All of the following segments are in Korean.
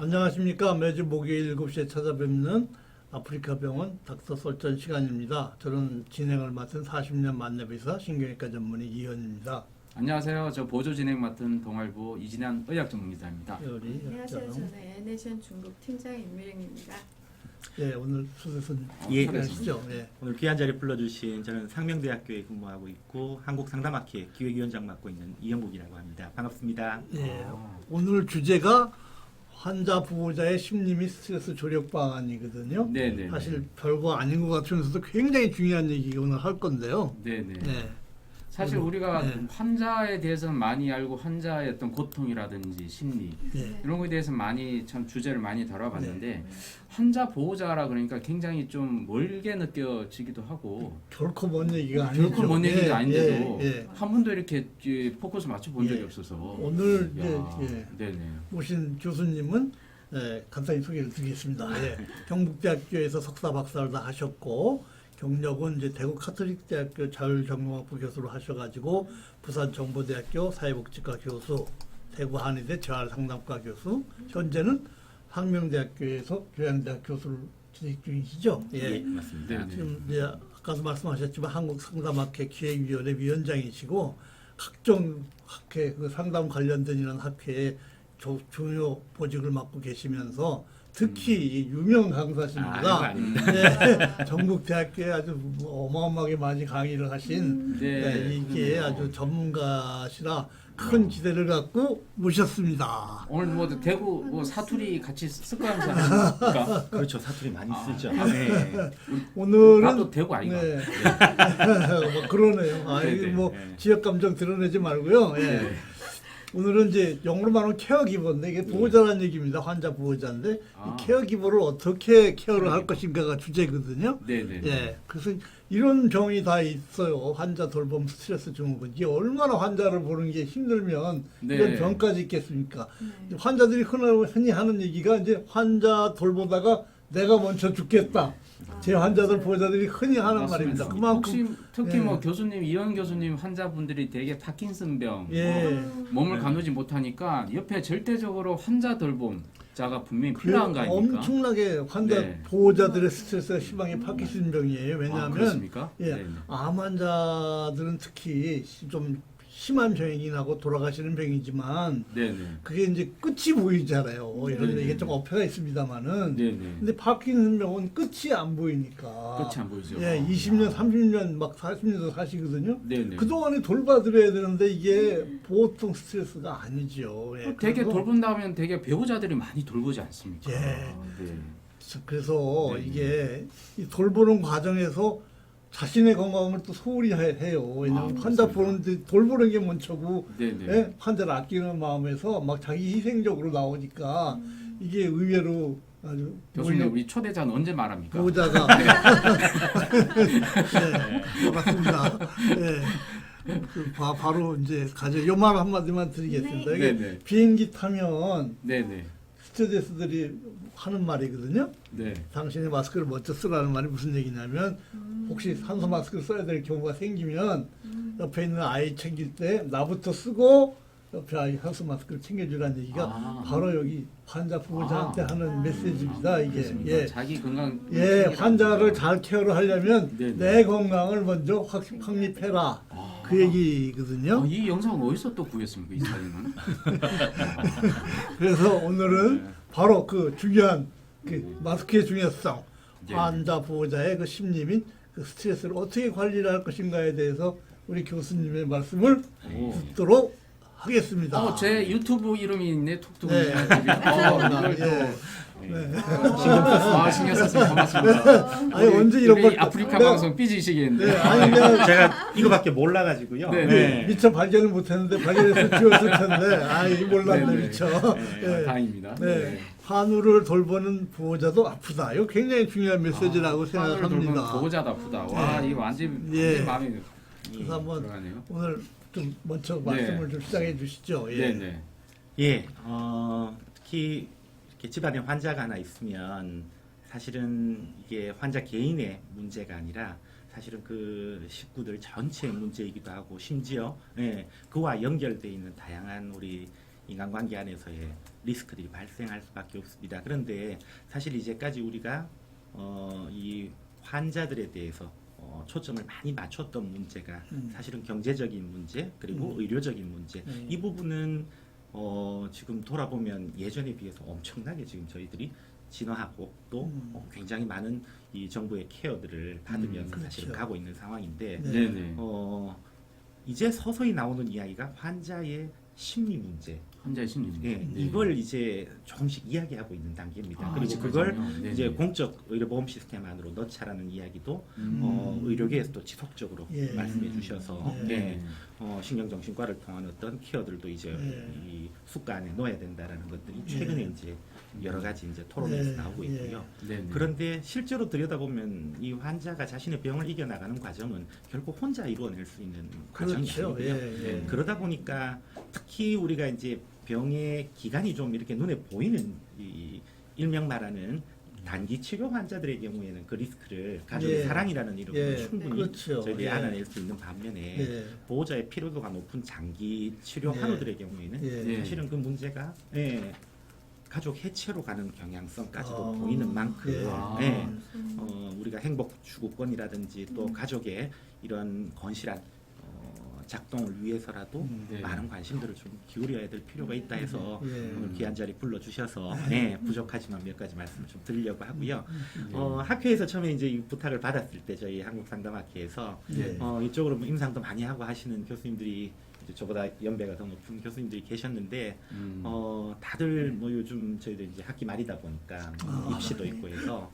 안녕하십니까. 매주 목요일 7시에 찾아뵙는 아프리카 병원 닥터 설전 시간입니다. 저는 진행을 맡은 40년 만렙의사 신경외과 전문의 이현입니다. 안녕하세요. 저 보조 진행 맡은 동아일보 이진한 의학전문기자입니다. 우리 안녕하세요. 저는 애네션 중국 팀장 임미령입니다. 예, 오늘 수세선 예. 하시죠. 예. 오늘 귀한 자리 불러주신 저는 상명대학교에 근무하고 있고 한국상담학회 기획위원장 맡고 있는 이영국이라고 합니다. 반갑습니다. 예. 오늘 주제가 환자 보호자의 심리 및 스트레스 조력 방안이거든요. 네네. 사실 별거 아닌 것 같으면서도 굉장히 중요한 얘기 오늘 할 건데요. 네네. 네. 사실 우리가 네. 환자에 대해서는 많이 알고 환자의 어떤 고통이라든지 심리 예. 이런 거에 대해서 많이 참 주제를 많이 다뤄봤는데 네. 환자 보호자라 그러니까 굉장히 좀 멀게 느껴지기도 하고 결코 먼 얘기가 아니죠. 결코 먼 얘기가 예, 아닌데도 예, 예. 한 번도 이렇게 포커스 맞춰 본 적이 예. 없어서 오늘 야, 예. 네네. 모신 교수님은 간단히 소개를 드리겠습니다. 예. 경북대학교에서 석사 박사를 다 하셨고 경력은 이제 대구 카톨릭대학교 자율전공학부 교수로 하셔가지고 부산 정보대학교 사회복지과 교수, 대구 한의대 재활상담과 교수, 현재는 상명대학교에서 교양대학 교수를 진행 중이시죠. 예. 맞습니다. 네. 지금 이제 아까도 말씀하셨지만 한국상담학회 기획위원회 위원장이시고 각종 학회 그 상담 관련된 이런 학회에 중요 보직을 맡고 계시면서 특히 이 유명 강사십니다. 아닙니다. 네, 전국 대학교에 아주 어마어마하게 많이 강의를 하신 네. 이게 그럼요. 아주 전문가시라 큰 기대를 갖고 모셨습니다. 오늘 뭐 대구 뭐 사투리 같이 습관하지 않습니까? 그렇죠. 사투리 많이 쓰죠. 아, 네. 오늘은 나도 대구 아이가. 네. 뭐 그러네요. 아, 네, 이거 네. 뭐 네. 지역 감정 드러내지 말고요. 예. 네. 오늘은 이제 영어로 말하면 케어기버인데 이게 보호자라는 얘기입니다. 환자 보호자인데 아. 이 케어기버를 어떻게 케어를 할 것인가가 주제거든요. 네네. 예. 그래서 이런 병이 다 있어요. 환자 돌봄 스트레스 증후군. 이게 얼마나 환자를 보는 게 힘들면 네. 이런 병까지 있겠습니까? 네. 환자들이 흔히 하는 얘기가 이제 환자 돌보다가 내가 먼저 죽겠다. 제 환자들 보호자들이 흔히 하는 맞습니다. 말입니다. 그만큼 혹시 특히 예. 뭐 교수님 이현 교수님 환자분들이 되게 파킨슨병 예. 몸을 네. 가누지 못하니까 옆에 절대적으로 환자 돌봄자가 분명히 그 필요한 거 아닙니까? 엄청나게 환자 네. 보호자들의 스트레스가 심하게 파킨슨병이에요. 아, 왜냐하면 그렇습니까? 예, 네네. 암 환자들은 특히 좀 심한 병이긴 하고 돌아가시는 병이지만 네네. 그게 이제 끝이 보이잖아요. 이런 네네. 이게 좀 어폐가 있습니다만은 네네. 근데 파킨슨병은 끝이 안 보이니까 끝이 안 보이죠. 예, 20년, 30년 막 40년도 사시거든요. 네네. 그동안에 돌봐드려야 되는데 이게 보통 스트레스가 아니죠. 예, 되게 그래서 돌본다면 되게 배우자들이 많이 돌보지 않습니까? 예. 네. 그래서 네. 이게 이 돌보는 과정에서 자신의 건강을 또 소홀히 해요. 왜냐하면 아, 환자 그렇습니다. 보는데 돌보는 게 먼저고 네네. 예? 환자를 아끼는 마음에서 막 자기 희생적으로 나오니까 이게 의외로 아주 교수님 우리 초대자는 언제 말합니까? 보호자가 네, 맞습니다. 네. 바로 이제 가죠. 요말 한마디만 드리겠습니다. 이게 네네. 비행기 타면 네네. 스튜어디스들이 하는 말이거든요. 네. 당신이 마스크를 먼저 쓰라는 말이 무슨 얘기냐면 혹시 산소 마스크를 써야 될 경우가 생기면 옆에 있는 아이 챙길 때 나부터 쓰고 옆에 아이 산소 마스크를 챙겨주라는 얘기가 아. 바로 여기 환자 보호자한테 아. 하는 메시지입니다. 이게 그렇습니까? 예. 자기 건강 예, 챙기라는 환자를 거죠. 잘 케어를 하려면 네네. 내 건강을 먼저 확립해라. 아. 그 얘기거든요. 이 영상은 어디서 또 구했습니까? 이 사진은? 그래서 오늘은 네. 바로 그 중요한 그 마스크의 중요성, 네. 환자 보호자의 그 심리 및 그 스트레스를 어떻게 관리를 할 것인가에 대해서 우리 교수님의 말씀을 오. 듣도록 하겠습니다. 제 유튜브 이름이 있네. 톡톡. 네. 이걸 또 예. 신경 써서 고맙습니다. 아니 언제 이런 걸 아프리카 내가- 방송 삐지시겠는데. 네, 아니 내가 제가 이거밖에 몰라가지고요. 네, 네. 미처 발견을 못했는데 발견해서 지웠을 텐데 아이 몰랐네 네네. 미처. 네, 예. 다행입니다. 네. 환우를 돌보는 보호자도 아프다. 이거 굉장히 중요한 메시지라고 생각합니다. 보호자도 아프다. 와, 네. 이거 완전 예. 마음이 그래서 한번 들어가네요. 오늘 좀 먼저 말씀을 좀 시작해 주시죠. 예. 네네. 예. 특히 이렇게 집안에 환자가 하나 있으면 사실은 이게 환자 개인의 문제가 아니라 사실은 그 식구들 전체의 문제이기도 하고 심지어 그와 연결되어 있는 다양한 우리 인간관계 안에서의 리스크들이 발생할 수밖에 없습니다. 그런데 사실 이제까지 우리가 이 환자들에 대해서 초점을 많이 맞췄던 문제가 사실은 경제적인 문제 그리고 의료적인 문제 이 부분은 지금 돌아보면 예전에 비해서 엄청나게 지금 저희들이 진화하고 또 굉장히 많은 이 정부의 케어들을 받으면서 그렇죠. 사실은 가고 있는 상황인데 네. 네네. 이제 서서히 나오는 이야기가 환자의 심리 문제. 환자의 심리. 예, 네. 이걸 이제 조금씩 이야기하고 있는 단계입니다. 아, 그리고 아직까지요? 그걸 네네. 이제 공적 의료보험 시스템 안으로 넣자라는 이야기도 의료계에서 또 지속적으로 예. 말씀해 주셔서 예. 예, 신경정신과를 통한 어떤 케어들도 이제 예. 이 수가 안에 넣어야 된다라는 것들이 최근에 이제 여러 가지 이제 토론에서 예. 나오고 예. 있고요. 네네. 그런데 실제로 들여다보면 이 환자가 자신의 병을 이겨나가는 과정은 결국 혼자 이루어낼 수 있는 과정이 그렇죠. 아니고요. 예. 그러다 보니까 특히 우리가 이제 병의 기간이 좀 이렇게 눈에 보이는 이 일명 말하는 단기 치료 환자들의 경우에는 그 리스크를 가족의 예. 사랑이라는 이름으로 예. 충분히 그렇죠. 저희들이 예. 알아낼 수 있는 반면에 예. 보호자의 필요도가 높은 장기 치료 예. 환우들의 경우에는 예. 사실은 그 문제가 가족 해체로 가는 경향성까지도 아. 보이는 만큼 예. 아. 우리가 행복 추구권이라든지 또 가족의 이런 건실한 작동을 위해서라도 네. 많은 관심들을 좀 기울여야 될 필요가 있다 해서 예. 오늘 귀한 자리 불러주셔서 부족하지만 몇 가지 말씀을 좀 드리려고 하고요. 네. 학회에서 처음에 이제 이 부탁을 받았을 때 저희 한국상담학회에서 예. 이쪽으로 뭐 임상도 많이 하고 하시는 교수님들이 이제 저보다 연배가 더 높은 교수님들이 계셨는데 다들 뭐 요즘 저희들 이제 학기 말이다 보니까 입시도 있고 해서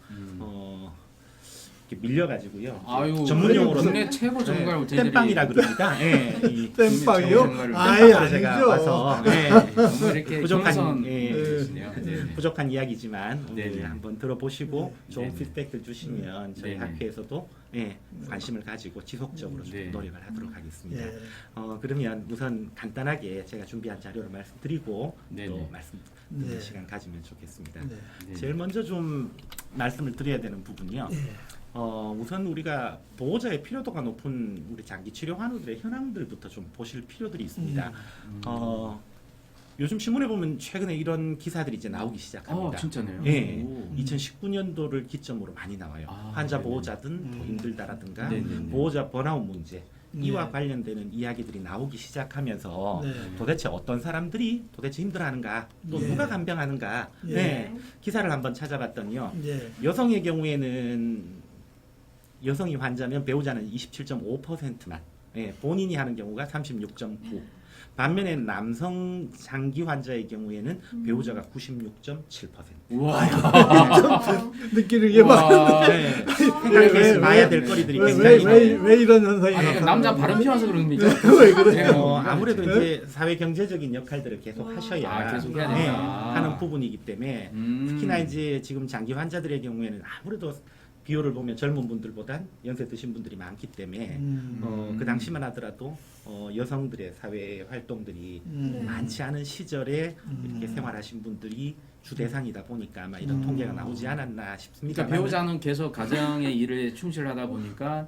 이렇게 밀려가지고요. 아유, 전문용어로 국내 최고 전문가라고 저희들이 땜빵이라 그럽니다. 예, 이 땜빵이요? 정말 아예 땜빵으로 제가 아니죠. 와서 정말 이렇게 부족한, 경선 예. 분이시네요. 네네. 부족한 이야기지만 오늘 네네. 한번 들어보시고 좋은 네네. 피드백을 주시면 저희 네네. 학회에서도 관심을 가지고 지속적으로 좀 네. 노력을 하도록 하겠습니다. 예. 그러면 우선 간단하게 제가 준비한 자료를 말씀드리고 네네. 또 말씀 듣는 네. 시간 가지면 좋겠습니다. 네. 네. 제일 먼저 좀 말씀을 드려야 되는 부분이요. 우선 우리가 보호자의 필요도가 높은 우리 장기 치료 환우들의 현황들부터 좀 보실 필요들이 있습니다. 요즘 신문에 보면 최근에 이런 기사들이 이제 나오기 시작합니다. 진짜네요. 예, 오. 2019년도를 기점으로 많이 나와요. 아, 환자 네네. 보호자든 더 힘들다라든가 네네네. 보호자 번아웃 문제 이와 네. 관련되는 이야기들이 나오기 시작하면서 네. 도대체 어떤 사람들이 도대체 힘들어하는가 또 예. 누가 간병하는가 예. 네, 기사를 한번 찾아봤더니요. 예. 여성의 경우에는 여성이 환자면 배우자는 27.5%만 본인이 하는 경우가 36.9%. 반면에 남성 장기 환자의 경우에는 배우자가 96.7%. 우와. 느끼는 예방. 우와. 네. 생각해서 봐야 될 거리들이 굉장히 많아요. 왜 이런 현상이 아니, 나타나는 남자 거예요? 발음 피워서 그럽니까? 왜 그래요? 아무래도 네? 이제 사회 경제적인 역할들을 계속 하셔야 아, 계속 해야 된다. 하는 부분이기 때문에 특히나 이제 지금 장기 환자들의 경우에는 아무래도 비율을 보면 젊은 분들보단 연세 드신 분들이 많기 때문에 그 당시만 하더라도 여성들의 사회 활동들이 많지 않은 시절에 이렇게 생활하신 분들이 주 대상이다 보니까 아마 이런 통계가 나오지 않았나 싶습니다. 그러니까 배우자는 계속 가정의 일에 충실하다 보니까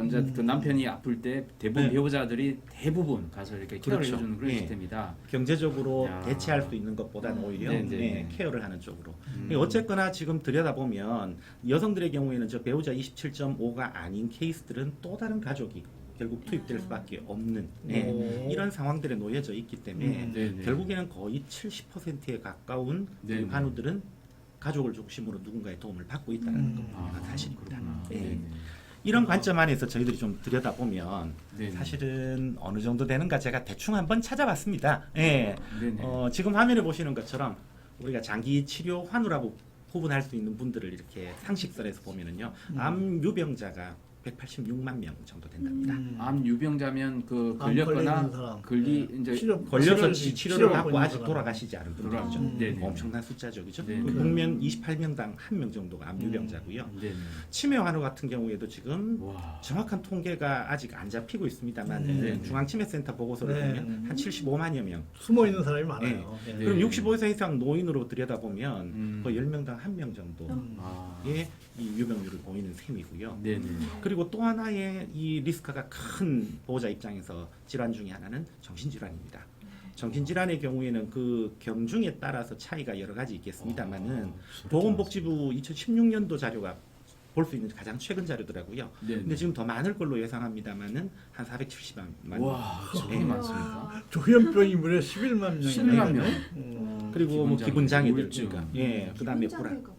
이제 그 남편이 아플 때 대부분 네. 배우자들이 대부분 가서 이렇게 케어를 그렇죠. 해주는 그런 예. 시스템이다. 경제적으로 야. 대체할 수 있는 것보다는 오히려 네네. 케어를 하는 쪽으로. 어쨌거나 지금 들여다보면 여성들의 경우에는 저 배우자 27.5가 아닌 케이스들은 또 다른 가족이 결국 투입될 수밖에 없는 오. 이런 상황들에 놓여져 있기 때문에 네네. 결국에는 거의 70%에 가까운 네네. 환우들은 가족을 중심으로 누군가의 도움을 받고 있다는 것뿐이가 사실입니다. 그렇구나. 예. 네네. 이런 관점 안에서 저희들이 좀 들여다보면 네네. 사실은 어느 정도 되는가 제가 대충 한번 찾아봤습니다. 예. 네네. 지금 화면에 보시는 것처럼 우리가 장기 치료 환우라고 구분할 수 있는 분들을 이렇게 상식선에서 보면은요. 암 유병자가 186만 명 정도 된답니다. 암 유병자면 그 암 걸리는 걸렸거나 사람. 걸리 네. 이제 치료- 걸려서 치료를 치료를 받고 받고 있는 아직 사람. 돌아가시지 않은 분들이죠. 네네. 엄청난 숫자죠, 그죠? 네네. 그 국면 28명당 1명 정도가 암 유병자고요. 네네. 치매 환우 같은 경우에도 지금 와. 정확한 통계가 아직 안 잡히고 있습니다만 네. 중앙치매센터 보고서를 네. 보면 한 75만여 명. 숨어 있는 사람이 많아요. 네. 그럼 65세 이상 노인으로 들여다보면 음. 거의 10명당 1명 정도의 아. 이 유병률을 보이는 셈이고요. 네네. 그리고 또 하나의 이 리스크가 큰 보호자 입장에서 질환 중에 하나는 정신질환입니다. 정신질환의 경우에는 그 경중에 따라서 차이가 여러 가지 있겠습니다만은 아, 보건복지부 2016년도 자료가 볼 수 있는 가장 최근 자료더라고요. 네. 근데 지금 더 많을 걸로 예상합니다만은 한 470만 명. 와, 저게 네. 많습니까? 조현병이 무려 11만 명이네. 11만 명. 그리고 뭐 기분장애, 기분장애들, 우울증. 그러니까 예, 그다음에 불안. 기분장애가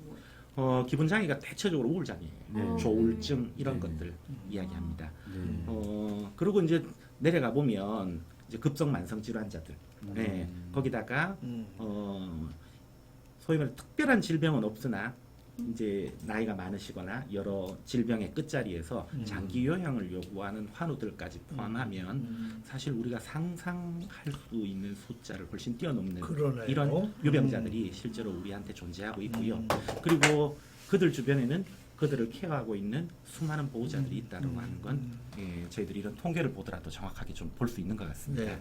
뭐예요? 기분장애가 대체적으로 우울장애예요. 네. 조울증 이런 네. 것들 이야기합니다. 네. 그리고 이제 내려가 보면 이제 급성 만성 질환자들, 예, 음. 거기다가 음. 소위 말해 특별한 질병은 없으나 이제 나이가 많으시거나 여러 질병의 끝자리에서 장기 요양을 요구하는 환우들까지 포함하면 사실 우리가 상상할 수 있는 숫자를 훨씬 뛰어넘는 그러네요. 이런 유병자들이 실제로 우리한테 존재하고 있고요. 그리고 그들 주변에는 그들을 케어하고 있는 수많은 보호자들이 있다고 하는 건 예, 저희들이 이런 통계를 보더라도 정확하게 좀 볼 수 있는 것 같습니다. 네.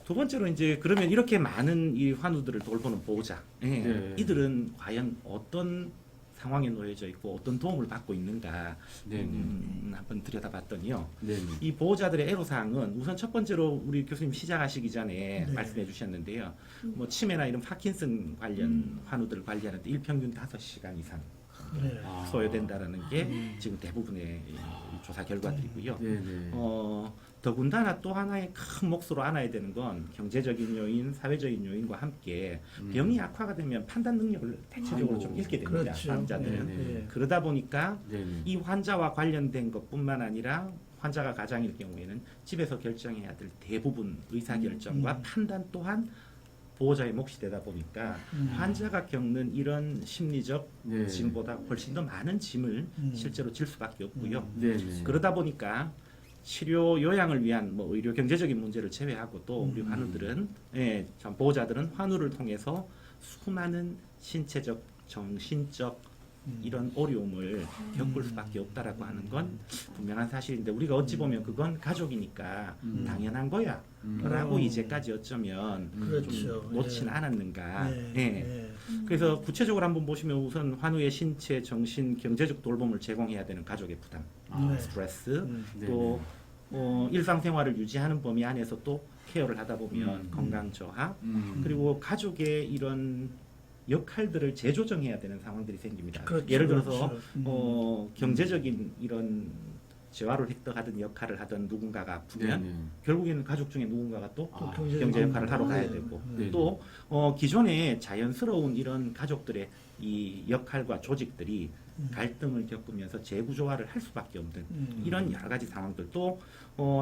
두 번째로 이제 그러면 이렇게 많은 이 환우들을 돌보는 보호자, 예, 네. 이들은 과연 어떤 상황에 놓여져 있고 어떤 도움을 받고 있는가 네. 한번 들여다봤더니요. 네. 이 보호자들의 애로사항은 우선 첫 번째로 우리 교수님 시작하시기 전에 네. 말씀해 주셨는데요. 뭐 치매나 이런 파킨슨 관련 환우들을 관리하는데 일평균 5시간 이상 네. 아. 소요된다라는 게 지금 대부분의 이 조사 결과들이고요. 네. 네. 더군다나 또 하나의 큰 몫으로 안아야 되는 건 경제적인 요인, 사회적인 요인과 함께 병이 악화가 되면 판단 능력을 대체적으로 아이고. 좀 잃게 됩니다. 그렇죠. 환자들은. 네, 네. 그러다 보니까 네. 이 환자와 관련된 것뿐만 아니라 환자가 가장일 경우에는 집에서 결정해야 될 대부분 의사결정과 판단 또한 보호자의 몫이 되다 보니까 환자가 겪는 이런 심리적 네. 짐보다 훨씬 더 많은 짐을 실제로 질 수밖에 없고요. 네. 네. 그러다 보니까 치료 요양을 위한 뭐 의료 경제적인 문제를 제외하고 또 우리 환우들은 참 보호자들은 환우를 통해서 수많은 신체적, 정신적 이런 어려움을 겪을 수밖에 없다라고 하는 건 분명한 사실인데 우리가 어찌 보면 그건 가족이니까 당연한 거야 라고 이제까지 어쩌면 그렇죠. 좀 놓진 예. 않았는가. 네. 예. 네. 그래서 구체적으로 한번 보시면 우선 환우의 신체, 정신, 경제적 돌봄을 제공해야 되는 가족의 부담, 네. 스트레스, 네. 또 일상생활을 유지하는 범위 안에서 또 케어를 하다 보면 건강 저하, 그리고 가족의 이런 역할들을 재조정해야 되는 상황들이 생깁니다. 그렇죠, 예를 들어서 그렇죠. 경제적인 이런 재화를 획득하던 역할을 하던 누군가가 아프면 네. 결국에는 가족 중에 누군가가 또 아, 경제 역할을 하러 가야 네. 되고 네. 또 기존에 자연스러운 이런 가족들의 이 역할과 조직들이 갈등을 겪으면서 재구조화를 할 수밖에 없는 이런 여러 가지 상황들 또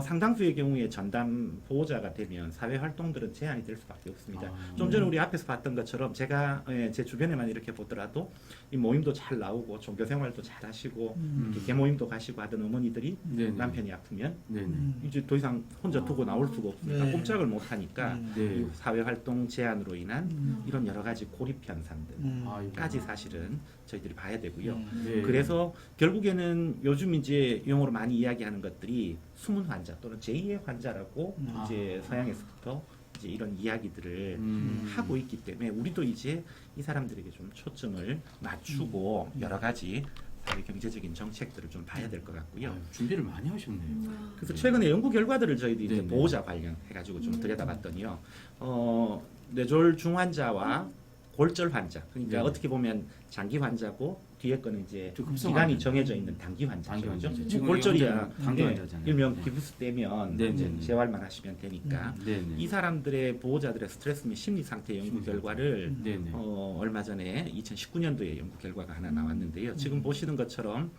상당수의 경우에 전담 보호자가 되면 사회 활동들은 제한이 될 수밖에 없습니다. 좀 전에 우리 앞에서 봤던 것처럼 제가 제 주변에만 이렇게 보더라도 이 모임도 잘 나오고 종교 생활도 잘 하시고 이렇게 개모임도 가시고 하던 어머니들이 네. 남편이 아프면 네. 이제 더 이상 혼자 두고 나올 수가 없으니까 네. 꼼짝을 못 하니까 네. 이 사회 활동 제한으로 인한 이런 여러 가지 고립 현상들 아이고. 까지 사실은 저희들이 봐야 되고요. 네. 그래서 결국에는 요즘 이제 용어로 많이 이야기하는 것들이 숨은 환자 또는 제2의 환자라고 이제 서양에서부터 이제 이런 이야기들을 하고 있기 때문에 우리도 이제 이 사람들에게 좀 초점을 맞추고 여러 가지 사회 경제적인 정책들을 좀 봐야 될 것 같고요. 아유, 준비를 많이 하셨네요. 그래서 최근에 연구 결과들을 저희들이 이제 네네. 보호자 관련해가지고 좀 들여다봤더니요. 뇌졸 중환자와 골절 환자, 그러니까 네네. 어떻게 보면 장기 환자고 뒤에 거는 이제 저 급성 기간이 환자. 정해져 있는 단기 환자죠. 단기 환자죠. 그죠? 지금 골절이야. 환자는 단기 환자잖아요. 일명 네. 기부스 떼면 네네. 이제 재활만 하시면 되니까 네네. 이 사람들의 보호자들의 스트레스 및 심리 상태 연구 결과를 네네. 얼마 전에 2019년도에 연구 결과가 하나 나왔는데요. 지금 보시는 것처럼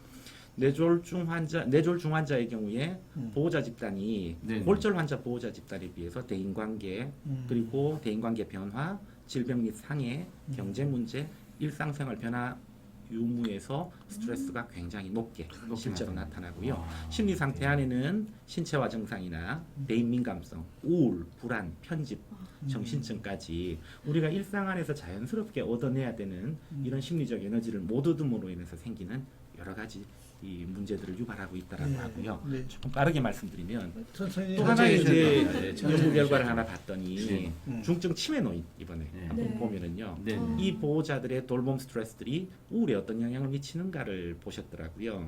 뇌졸 중환자의 경우에 보호자 집단이 네네. 골절 환자 보호자 집단에 비해서 대인관계 그리고 대인관계 변화, 질병 및 상해, 경제 문제, 일상생활 변화 유무에서 스트레스가 굉장히 높게 실제로 나타나고요. 심리 상태 안에는 신체화 증상이나 대인 민감성, 우울, 불안, 편집, 정신증까지 우리가 일상 안에서 자연스럽게 얻어내야 되는 이런 심리적 에너지를 못 얻음으로 인해서 생기는 여러 가지 이 문제들을 유발하고 있다라고 네. 하고요. 네. 조금 빠르게 말씀드리면 천천히 또 하나의 이제 네, 연구 결과를 하나 봤더니 네. 중증 치매 노인 이번에 네. 한번 네. 보면은요. 네. 이 보호자들의 돌봄 스트레스들이 우울에 어떤 영향을 미치는가를 보셨더라고요.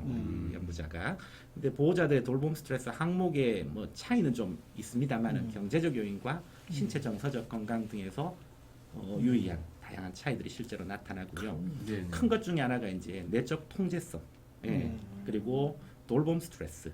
이 연구자가. 근데 보호자들의 돌봄 스트레스 항목에 뭐 차이는 좀 있습니다만은 경제적 요인과 신체 정서적 건강 등에서 유의한 다양한 차이들이 실제로 나타나고요. 네. 큰 것 중에 하나가 이제 내적 통제성, 예. 그리고 돌봄 스트레스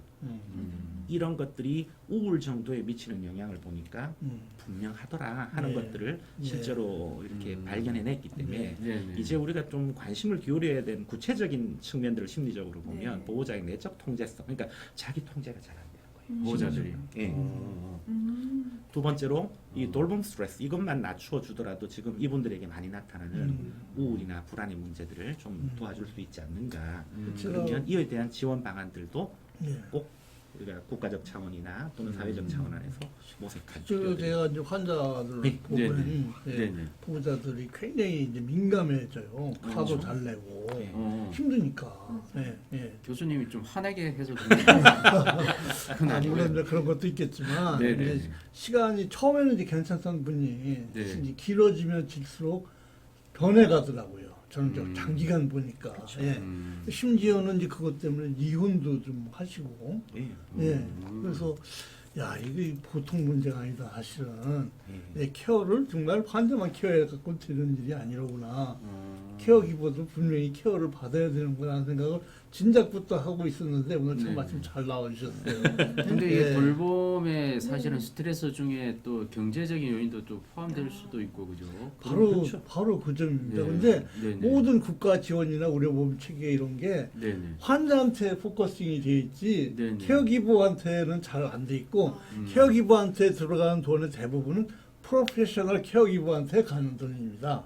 이런 것들이 우울 정도에 미치는 영향을 보니까 분명하더라 하는 네. 것들을 실제로 이렇게 발견해냈기 때문에 네. 네. 이제 우리가 좀 관심을 기울여야 되는 구체적인 측면들을 심리적으로 보면 네. 보호자의 내적 통제성, 그러니까 자기 통제가 잘 안 되는 거예요. 보호자들이. 예. 두 번째로 이 돌봄 스트레스 이것만 낮추어 주더라도 지금 이분들에게 많이 나타나는 우울이나 불안의 문제들을 좀 도와줄 수 있지 않는가. 그러면 이에 대한 지원 방안들도 예. 꼭 우리가 국가적 차원이나 또는 사회적 차원 안에서 모색할 저 필요가 제가 이제 환자들 네. 보면 네. 보호자들이 굉장히 이제 민감해져요. 화도 그렇죠. 잘 내고 네. 힘드니까. 예, 예. 교수님이 좀 화나게 해서 그런 아, 물론 이제 그런 것도 있겠지만 네, 이제 네. 시간이 처음에는 이제 괜찮던 분이 네. 이제 길어지면 질수록 변해가더라고요. 저는 좀 음. 장기간 보니까. 예. 심지어는 이제 그것 때문에 이혼도 좀 하시고. 예. 예. 그래서 야 이게 보통 문제가 아니다 사실은. 예. 예, 케어를 정말 환자만 케어해 갖고 되는 일이 아니로구나. 케어기보도 분명히 케어를 받아야 되는구나 생각을 진작부터 하고 있었는데 오늘 참 네. 마침 잘 나와주셨어요. 근데 예. 이 돌봄에 사실은 스트레스 중에 또 경제적인 요인도 또 포함될 수도 있고 그죠? 바로 그 점입니다. 네. 근데 네네. 모든 국가 지원이나 의료보험 체계 이런 게 네네. 환자한테 포커싱이 돼 있지 네네. 케어기버한테는 잘 안 돼 있고 음. 케어기버한테 들어가는 돈의 대부분은 프로페셔널 케어기버한테 가는 돈입니다.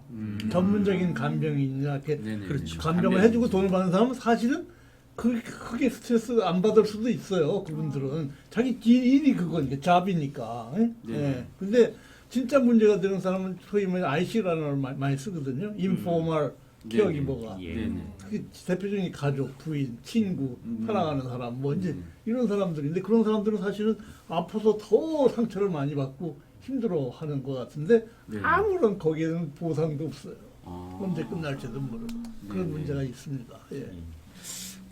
전문적인 간병인이나 이렇게 네네. 그렇죠. 간병을 해주고 돈을 받는 사람은 사실은 크게 스트레스 안 받을 수도 있어요. 그분들은 자기 일이 그거니까 잡이니까. 예? 네. 예. 근데 진짜 문제가 되는 사람은 소위 말해 IC라는 말 많이 쓰거든요. 인포멀 케어기버가. 예. 네네. 그게 대표적인 가족, 부인, 친구, 사랑하는 사람, 뭐 이제 음. 이런 사람들인데 그런 사람들은 사실은 아파서 더 상처를 많이 받고 힘들어하는 것 같은데 네. 아무런 거기에는 보상도 없어요. 아. 언제 끝날지도 모르고 그런 네네. 문제가 있습니다. 예.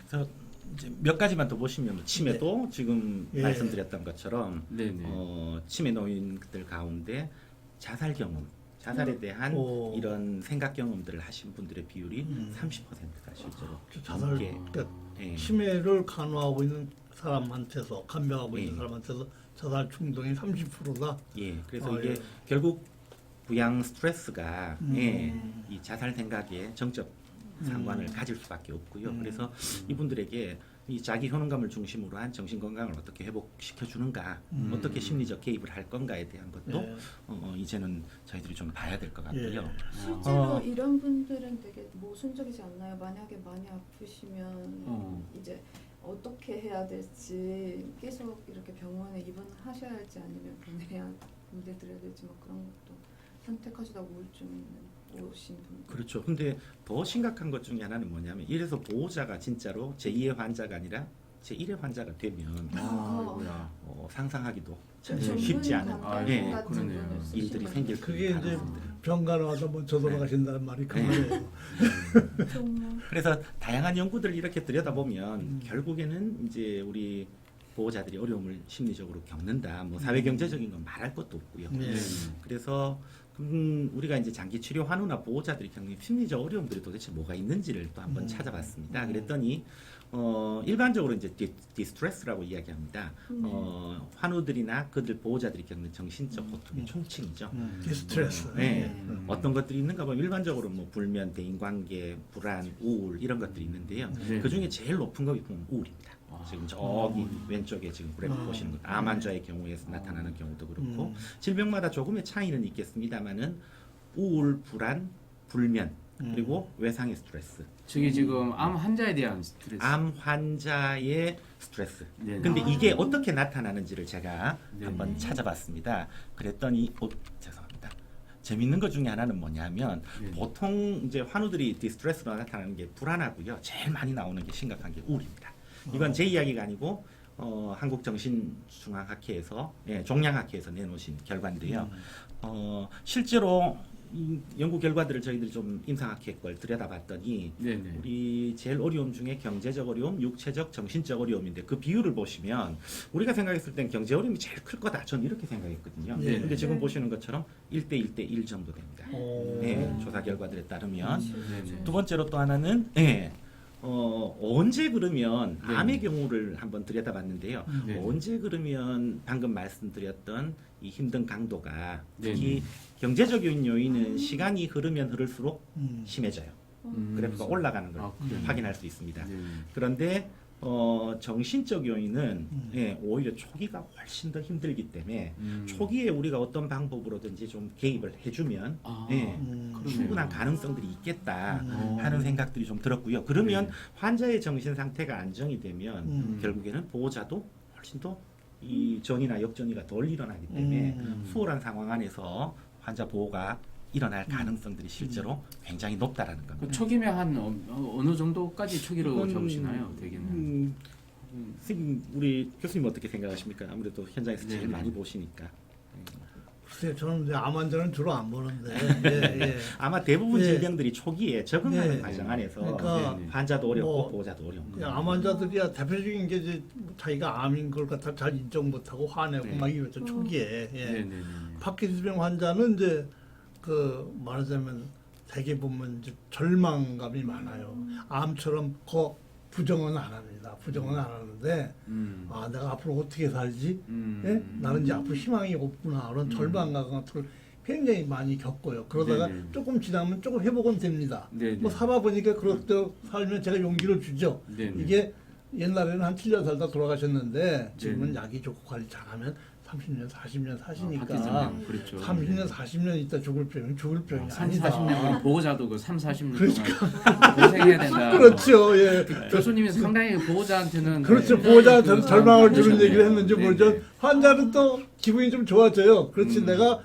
그래서 이제 몇 가지만 더 보시면 치매도 지금 예. 말씀드렸던 것처럼 네네. 치매 노인들 가운데 자살 경험, 자살에 대한 오. 이런 생각 경험들을 하신 분들의 비율이 30%가 실제로 자살, 넘게, 그러니까 예. 치매를 간호하고 있는 사람한테서 간병하고 있는 예. 사람한테서 자살 충동이 30%다. 예, 그래서 아, 이게 예. 결국 부양 스트레스가 음. 예, 이 자살 생각에 정적 상관을 가질 수밖에 없고요. 그래서 이분들에게 이 자기 효능감을 중심으로 한 정신 건강을 어떻게 회복시켜 주는가, 어떻게 심리적 개입을 할 건가에 대한 것도 예. 이제는 저희들이 좀 봐야 될 것 같고요. 예. 실제로 이런 분들은 되게 모순적이지 않나요? 만약에 많이 아프시면 이제 어떻게 해야 될지 계속 이렇게 병원에 입원하셔야 할지 아니면 보내드려야 될지 뭐 그런 것도 선택하시다 우울증 있는 오신 분들. 그렇죠. 근데 더 심각한 것 중에 하나는 뭐냐면 이래서 보호자가 진짜로 제2의 환자가 아니라 제1의 환자가 되면 아이고야. 상상하기도 참 전문 쉽지 않은 아이고, 예, 같은 그러네요. 분을 일들이 쓰시면 생길 그게 거예요. 이제 병간호하다 먼저 돌아가신다는 말이 그 네. 말이에요. 정말 그래서 다양한 연구들을 이렇게 들여다보면 결국에는 이제 우리 보호자들이 어려움을 심리적으로 겪는다. 뭐 사회 경제적인 건 말할 것도 없고요. 네. 그래서 우리가 이제 장기 치료 환우나 보호자들이 겪는 심리적 어려움들이 도대체 뭐가 있는지를 또 한번 찾아봤습니다. 그랬더니 일반적으로 이제 디스트레스라고 이야기합니다. 환우들이나 그들 보호자들이 겪는 정신적 고통의 총칭이죠. 디스트레스. 네. 어떤 것들이 있는가 보면 일반적으로 뭐 불면, 대인관계, 불안, 우울 이런 것들이 있는데요. 네. 그 중에 제일 높은 것이 보면 우울입니다. 지금 저기 왼쪽에 지금 그래프 보시는 것, 암 환자의 경우에서 나타나는 경우도 그렇고 질병마다 조금의 차이는 있겠습니다만은 우울, 불안, 불면 그리고 외상의 스트레스. 저게 지금 암 환자에 대한 스트레스. 암 환자의 스트레스. 네네. 근데 이게 어떻게 나타나는지를 제가 네네. 한번 찾아봤습니다. 그랬더니 죄송합니다. 재밌는 것 중에 하나는 뭐냐면 네네. 보통 이제 환우들이 디스트레스로 나타나는 게 불안하고요. 제일 많이 나오는 게 심각한 게 우울입니다. 이건 제 이야기가 아니고 한국정신중앙학회에서 종양학회에서 내놓으신 결과인데요. 실제로 이 연구 결과들을 저희들이 좀 임상학회걸 들여다봤더니 네네. 우리 제일 어려움 중에 경제적 어려움, 육체적, 정신적 어려움인데 그 비율을 보시면 우리가 생각했을 땐 경제 어려움이 제일 클 거다. 저는 이렇게 생각했거든요. 네. 근데 지금 보시는 것처럼 1대1대1 정도 됩니다. 오. 네, 조사 결과들에 따르면 네네. 두 번째로 또 하나는 언제 그러면 네. 암의 경우를 한번 들여다봤는데요. 네. 언제 그러면 방금 말씀드렸던 이 힘든 강도가 네. 특히 경제적인 요인은 시간이 흐르면 흐를수록 음. 심해져요. 음. 그래프가 올라가는 걸 아, 그래요? 확인할 수 있습니다. 네. 그런데 정신적 요인은 음. 오히려 초기가 훨씬 더 힘들기 때문에 음. 초기에 우리가 어떤 방법으로든지 좀 개입을 해주면 아, 음. 충분한 그러네요. 가능성들이 있겠다 음. 하는 생각들이 좀 들었고요. 그러면 네. 환자의 정신 상태가 안정이 되면 음. 결국에는 보호자도 훨씬 더 이 전이나 역전이가 덜 일어나기 때문에 음. 수월한 상황 안에서 환자 보호가 일어날 가능성들이 실제로 굉장히 높다라는 그 겁니다. 초기면 한 어느 정도까지 초기로 이건, 잡으시나요? 대개는. 선생님, 우리 교수님 어떻게 생각하십니까? 아무래도 현장에서 제일 네네. 많이 보시니까. 글쎄요, 저는 이제 암 환자는 주로 안 보는데. 예, 예. 아마 대부분 예. 질병들이 초기에 적응하는 네. 과정 안에서 그러니까 네네. 환자도 어렵고 뭐, 보호자도 어려운 거예요. 그냥 암 환자들이야 대표적인 게 이제 자기가 암인 걸 갖다 잘 인정 못하고 화내고 네. 막 이러죠 초기에. 예. 네네네. 파킨슨병 환자는 이제 그 말하자면 대개 보면 이제 절망감이 많아요. 암처럼 부정은 안 합니다. 부정은 안 하는데 아 내가 앞으로 어떻게 살지? 예? 나는 이제 앞으로 희망이 없구나 그런 절망감 같은 걸 굉장히 많이 겪어요. 그러다가 네네. 조금 지나면 조금 회복은 됩니다. 네네. 뭐 살아보니까 그렇게 살면 제가 용기를 주죠. 네네. 이게 옛날에는 한 7년 살다 돌아가셨는데 지금은 네네. 약이 좋고 관리 잘하면 30년, 40년 사시니까 파킨슨병, 그렇죠. 30년, 40년 있다 죽을 병이 죽을 병이 3, 아니다. 40년 보호자도 그 3, 40년 그러니까. 동안 고생해야 된다. 그렇죠. 예. 교수님이 상당히 보호자한테는 그렇죠. 네, 보호자한테는 그 절망을 주는 그러셨네요. 얘기를 했는지 네, 모르죠. 네. 환자는 또 기분이 좀 좋아져요. 그렇지, 음. 내가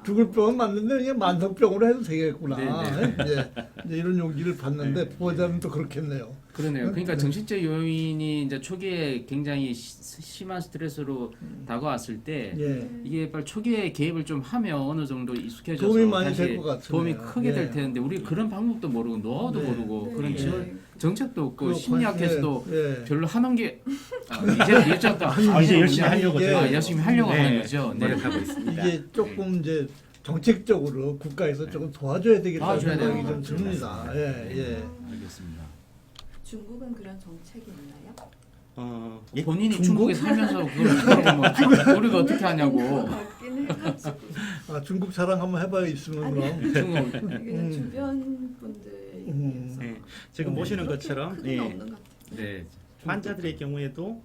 죽을 병은 맞는데 그냥 만성병으로 해도 되겠구나. 네, 예. 이제 이런 용기를 받는데 네, 보호자는 또 그렇겠네요. 그러네요. 그러니까 네. 정신적 요인이 이제 초기에 굉장히 심한 스트레스로 다가왔을 때 예. 이게 빨리 초기에 개입을 좀 하면 어느 정도 익숙해져서 도움이 많이 다시 될것 같으네요. 도움이 크게 예. 될 텐데 우리 그런 방법도 모르고 노하우도 네. 모르고 네. 그런 네. 정책도 없고 그 심리학에서도 예. 별로 하는 게 이제 또 이제 열심히 하려고 이게- 열심히 하려고 네, 하는 거죠. 네. 노력하고 있습니다. 이게 조금 이제 정책적으로 국가에서 조금 도와줘야 되겠다는 도와줘야 생각이 돼요. 좀 듭니다. 예, 예. 알겠습니다. 중국은 그런 정책이 있나요? 예, 본인이 중국? 중국에 살면서 그걸 뭐 우리가 어떻게 하냐고. 같긴 해가지고 아, 중국 자랑 한번 해봐야 있으면 아니. 그럼. 중국 그냥 주변 분들 얘기해서 네, 지금 보시는 그렇게 것처럼 크게는 예, 없는 것 같아요. 네. 환자들의 경우에도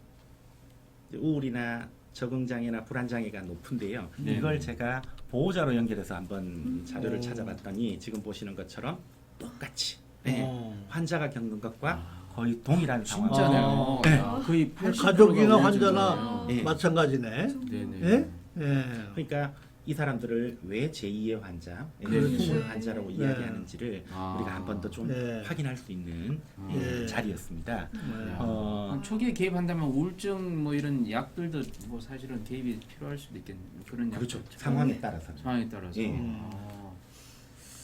이제 우울이나 적응장애나 불안장애가 높은데요. 네. 이걸 제가 보호자로 연결해서 한번 자료를 찾아봤더니 지금 보시는 것처럼 똑같이 네, 어. 환자가 겪는 것과 거의 동일한 상황. 진짜네요. 아. 야, 거의 80% 가 가족이나 우울증이잖아요. 환자나 예. 마찬가지네. 네네. 예? 예. 그러니까 이 사람들을 왜 제2의 환자, 그렇죠. 숨은 환자라고 네. 이야기하는지를 아. 우리가 한 번 더 좀 네. 확인할 수 있는 네. 자리였습니다. 네. 그럼 초기에 개입한다면 우울증 뭐 이런 약들도 뭐 사실은 개입이 필요할 수도 있겠네요. 그런 그렇죠. 약들. 상황에 따라서. 상황에 따라서. 예. 아.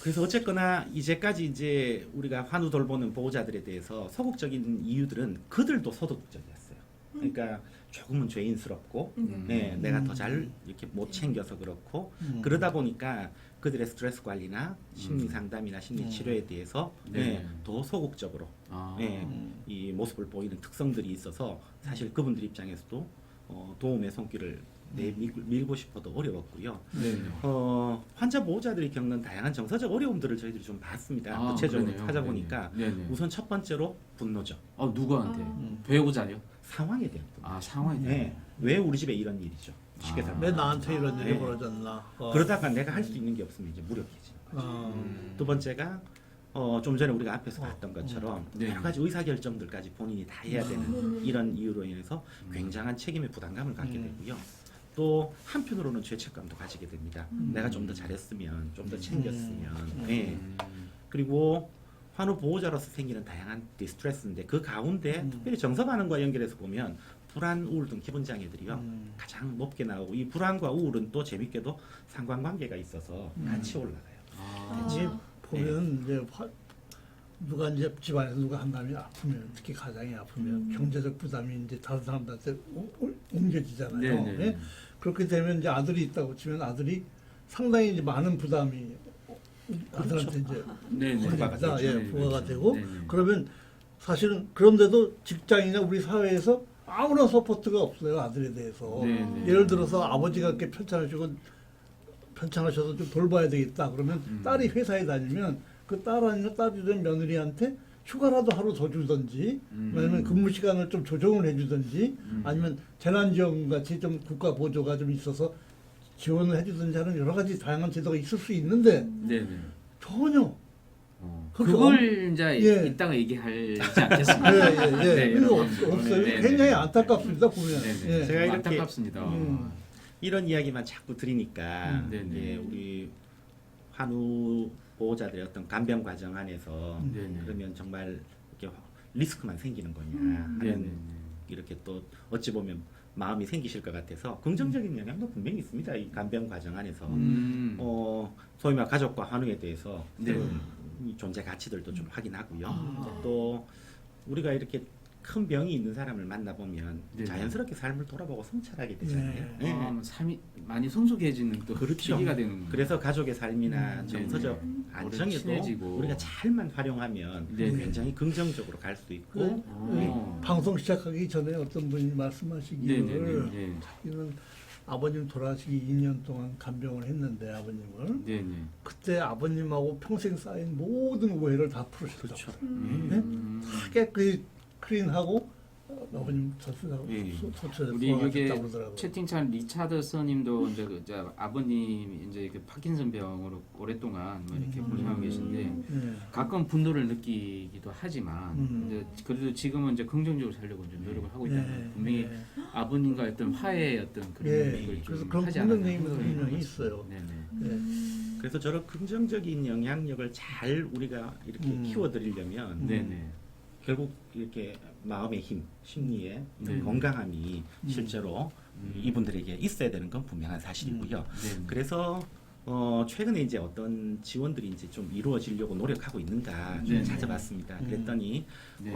그래서 어쨌거나 이제까지 이제 우리가 환우 돌보는 보호자들에 대해서 소극적인 이유들은 그들도 소극적이었어요. 그러니까 조금은 죄인스럽고, 네, 내가 더 잘 이렇게 못 챙겨서 그렇고, 그러다 보니까 그들의 스트레스 관리나 심리 상담이나 심리 치료에 대해서 네. 더 소극적으로 아. 이 모습을 보이는 특성들이 있어서 사실 그분들 입장에서도 도움의 손길을 밀고 싶어도 어려웠고요. 네. 환자 보호자들이 겪는 다양한 정서적 어려움들을 저희들이 좀 봤습니다. 아, 구체적으로 그러네요. 찾아보니까 네네. 우선 첫 번째로 분노죠. 누구한테? 아. 배우자요? 상황에 대한 분노. 아 상황이. 네. 왜 우리 집에 이런 일이죠? 쉽게 아. 설명. 왜 나한테 이런 일이 네. 벌어졌나? 그러다가 내가 할 수 있는 게 없으면 이제 무력해지는 거죠. 두 번째가 좀 전에 우리가 앞에서 봤던 것처럼 네. 여러 가지 의사결정들까지 본인이 다 해야 되는 이런 이유로 인해서 굉장한 책임의 부담감을 갖게 되고요. 또 한편으로는 죄책감도 가지게 됩니다. 내가 좀 더 잘했으면, 좀 더 챙겼으면. 네. 그리고 환우 보호자로서 생기는 다양한 디스트레스인데 그 가운데 특별히 정서 반응과 연결해서 보면 불안, 우울 등 기본 장애들이요 가장 높게 나오고 이 불안과 우울은 또 재밌게도 상관관계가 있어서 같이 올라가요. 아, 이게 보면 이제 누가 이제 집안에서 누가 한 사람이 아프면 특히 가장이 아프면 경제적 부담이 이제 다른 사람들한테 옮겨지잖아요. 네네. 예? 그렇게 되면 이제 아들이 있다고 치면 아들이 상당히 이제 많은 부담이 아들한테 이제 네네. 부과가 걸립니다. 되죠. 예, 부과가 되고 네네. 그러면 사실은 그런데도 직장이나 우리 사회에서 아무런 서포트가 없어요 아들에 대해서. 네네. 예를 들어서 아버지가 이렇게 편찮으셔서 좀 돌봐야 되겠다 그러면 딸이 회사에 다니면 그 딸 아니면 딸이 된 며느리한테 휴가라도 하루 더 주든지 아니면 근무 시간을 좀 조정을 해주든지 아니면 재난지원금 같이 좀 국가 보조가 좀 있어서 지원을 해주든지 하는 여러 가지 다양한 제도가 있을 수 있는데 네네. 전혀 그렇게 그걸 이제 예. 이따가 얘기하지 않겠습니까? 예. 네, 이거 여러분. 없어요. 네, 굉장히 네. 안타깝습니다 보면. 네네. 예. 제가 이렇게 안타깝습니다. 이런 이야기만 자꾸 들으니까 네네. 예, 우리 환우 보호자들의 어떤 간병 과정 안에서 네네. 그러면 정말 이렇게 리스크만 생기는 거냐 하는 네네. 이렇게 또 어찌 보면 마음이 생기실 것 같아서 긍정적인 영향도 분명히 있습니다. 이 간병 과정 안에서 소위 말 가족과 환우에 대해서 네. 새로운 이 존재 가치들도 좀 확인하고요. 아. 또 우리가 이렇게 큰 병이 있는 사람을 만나보면 네네. 자연스럽게 삶을 돌아보고 성찰하게 되잖아요. 네. 아, 삶이 많이 성숙해지는 또 그렇죠. 계기가 되는. 그래서 가족의 삶이나 정서적 네네. 안정에도 친해지고. 우리가 잘만 활용하면 네네. 굉장히 긍정적으로 갈 수 있고 어. 방송 시작하기 전에 어떤 분이 말씀하시기를 네네네. 자기는 아버님 돌아가시기 2년 동안 간병을 했는데 아버님을 네네. 그때 아버님하고 평생 쌓인 모든 오해를 다 풀으셨다고. 그렇죠. 깨끗이 클린하고 아버님 예. 소처 우리 여기 돌아가셨다고 그러더라고요. 채팅창 리차드슨님도 이제 이제 아버님 이제 그 파킨슨 병으로 오랫동안 뭐 이렇게 고생하고 계신데 예. 가끔 분노를 느끼기도 하지만 이제 그래도 지금은 이제 긍정적으로 살려고 이제 노력을 하고 있다는 예. 분명히 예. 아버님과 어떤 화해의 어떤 그런 예. 걸 그래서 좀 그런 하지 긍정 않았나 얘기도 생각이 분명히 들었어요. 있어요. 네네. 예. 그래서 저런 긍정적인 영향력을 잘 우리가 이렇게 키워드리려면 네네. 결국 이렇게 마음의 힘, 심리의 네. 건강함이 실제로 이분들에게 있어야 되는 건 분명한 사실이고요. 네. 그래서 최근에 이제 어떤 지원들이 이제 좀 이루어지려고 노력하고 있는가 좀 네. 찾아봤습니다. 그랬더니 네.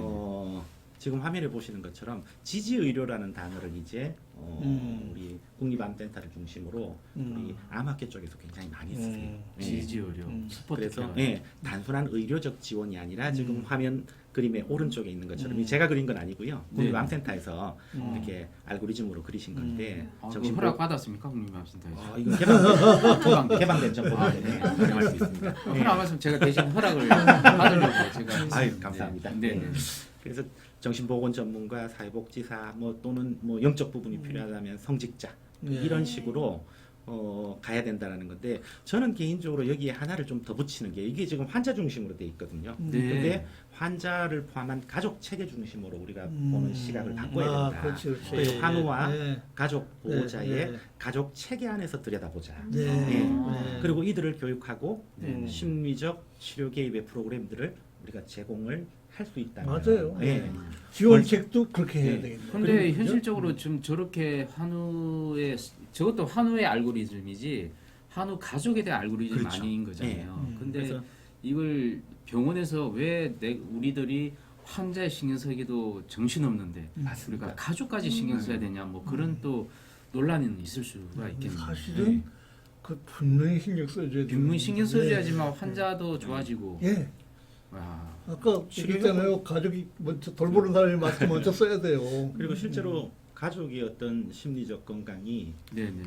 지금 화면에 보시는 것처럼 지지의료라는 단어를 이제 우리 국립암센터를 중심으로 우리 암학회 쪽에서 굉장히 많이 쓰세요. 예. 지지의료, 스포트 그래서 케어. 예, 단순한 의료적 지원이 아니라 지금 화면 그림의 오른쪽에 있는 것처럼 제가 그린 건 아니고요. 국립암센터에서 이렇게 알고리즘으로 그리신 건데 아, 그 정신보- 허락 받았습니까, 국립암센터에서? 이건 개방된 정보가 때문에 활용할 수 있습니다. 예. 허락 안 받으면 제가 대신 허락을 받으려고 제가. 아유, 감사합니다. 네. 네. 그래서 정신보건 전문가, 사회복지사 뭐 또는 뭐 영적 부분이 필요하다면 성직자 네. 이런 식으로 가야 된다는 건데 저는 개인적으로 여기에 하나를 좀 더 붙이는 게 이게 지금 환자 중심으로 돼 있거든요. 네. 근데 환자를 포함한 가족 체계 중심으로 우리가 보는 시각을 바꿔야 된다. 그렇지, 그렇지. 그래서 환우와 예. 가족 보호자의 네, 네. 가족 체계 안에서 들여다보자. 네. 예. 네. 그리고 이들을 교육하고 네. 심리적 치료 개입의 프로그램들을 우리가 제공을 할 수 있다면 맞아요. 예. 지원책도 그렇게 해야 네. 되겠네요. 근데 그죠? 현실적으로 지금 저렇게 한우의 저것도 한우의 알고리즘이지 한우 가족에 대한 알고리즘이 그렇죠. 아닌 거잖아요. 근데 그래서 이걸 병원에서 왜 우리들이 환자의 신경 쓰기도 정신없는데 우리가 가족까지 신경 써야 되냐 뭐 그런 또 논란은 있을 수가 있겠네요. 사실은 그 분명히 신경 써줘야 돼요. 빈문 신경 써줘야지만 환자도 좋아지고. 예. 와. 아까 얘기했잖아요. 가족이 먼저 돌보는 사람이 마스크 먼저 써야 돼요. 그리고 실제로 가족의 어떤 심리적 건강이 네네.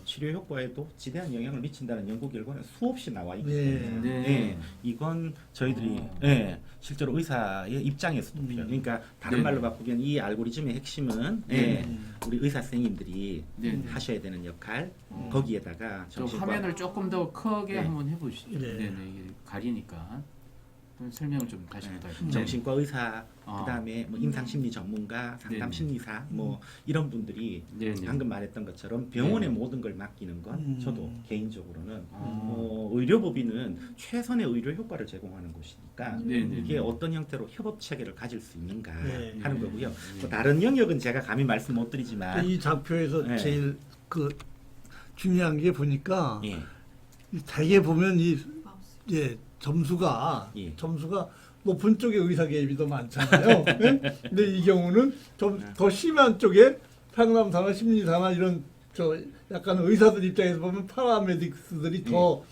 치료 효과에도 지대한 영향을 미친다는 연구 결과는 수없이 나와 있기 네. 때문에 네. 예, 이건 저희들이 실제로 의사의 입장에서도 필요해요. 그러니까 다른 네. 말로 바꾸면 이 알고리즘의 핵심은 우리 의사 선생님들이 네. 하셔야 되는 역할 거기에다가 저 정신과- 화면을 조금 더 크게 네. 한번 해보시죠. 네. 네네. 이게 가리니까 설명을 좀 다시 부탁드립니다. 정신과 의사, 아. 그다음에 뭐 임상심리 전문가, 상담 네네. 심리사 뭐 이런 분들이 네네. 방금 말했던 것처럼 병원의 네. 모든 걸 맡기는 건 저도 개인적으로는 아. 의료법인은 최선의 의료 효과를 제공하는 곳이니까 네네. 이게 어떤 형태로 협업 체계를 가질 수 있는가 네. 하는 네. 거고요. 네. 또 다른 영역은 제가 감히 말씀 못 드리지만 이 좌표에서 네. 제일 그 중요한 게 보니까 예. 대개 보면 이 마우스. 점수가 예. 높은 쪽에 의사 개입이 더 많잖아요. 네? 근데 이 경우는 좀 더 심한 쪽에 상담사나 심리사나 이런 약간 의사들 입장에서 보면 파라메딕스들이 더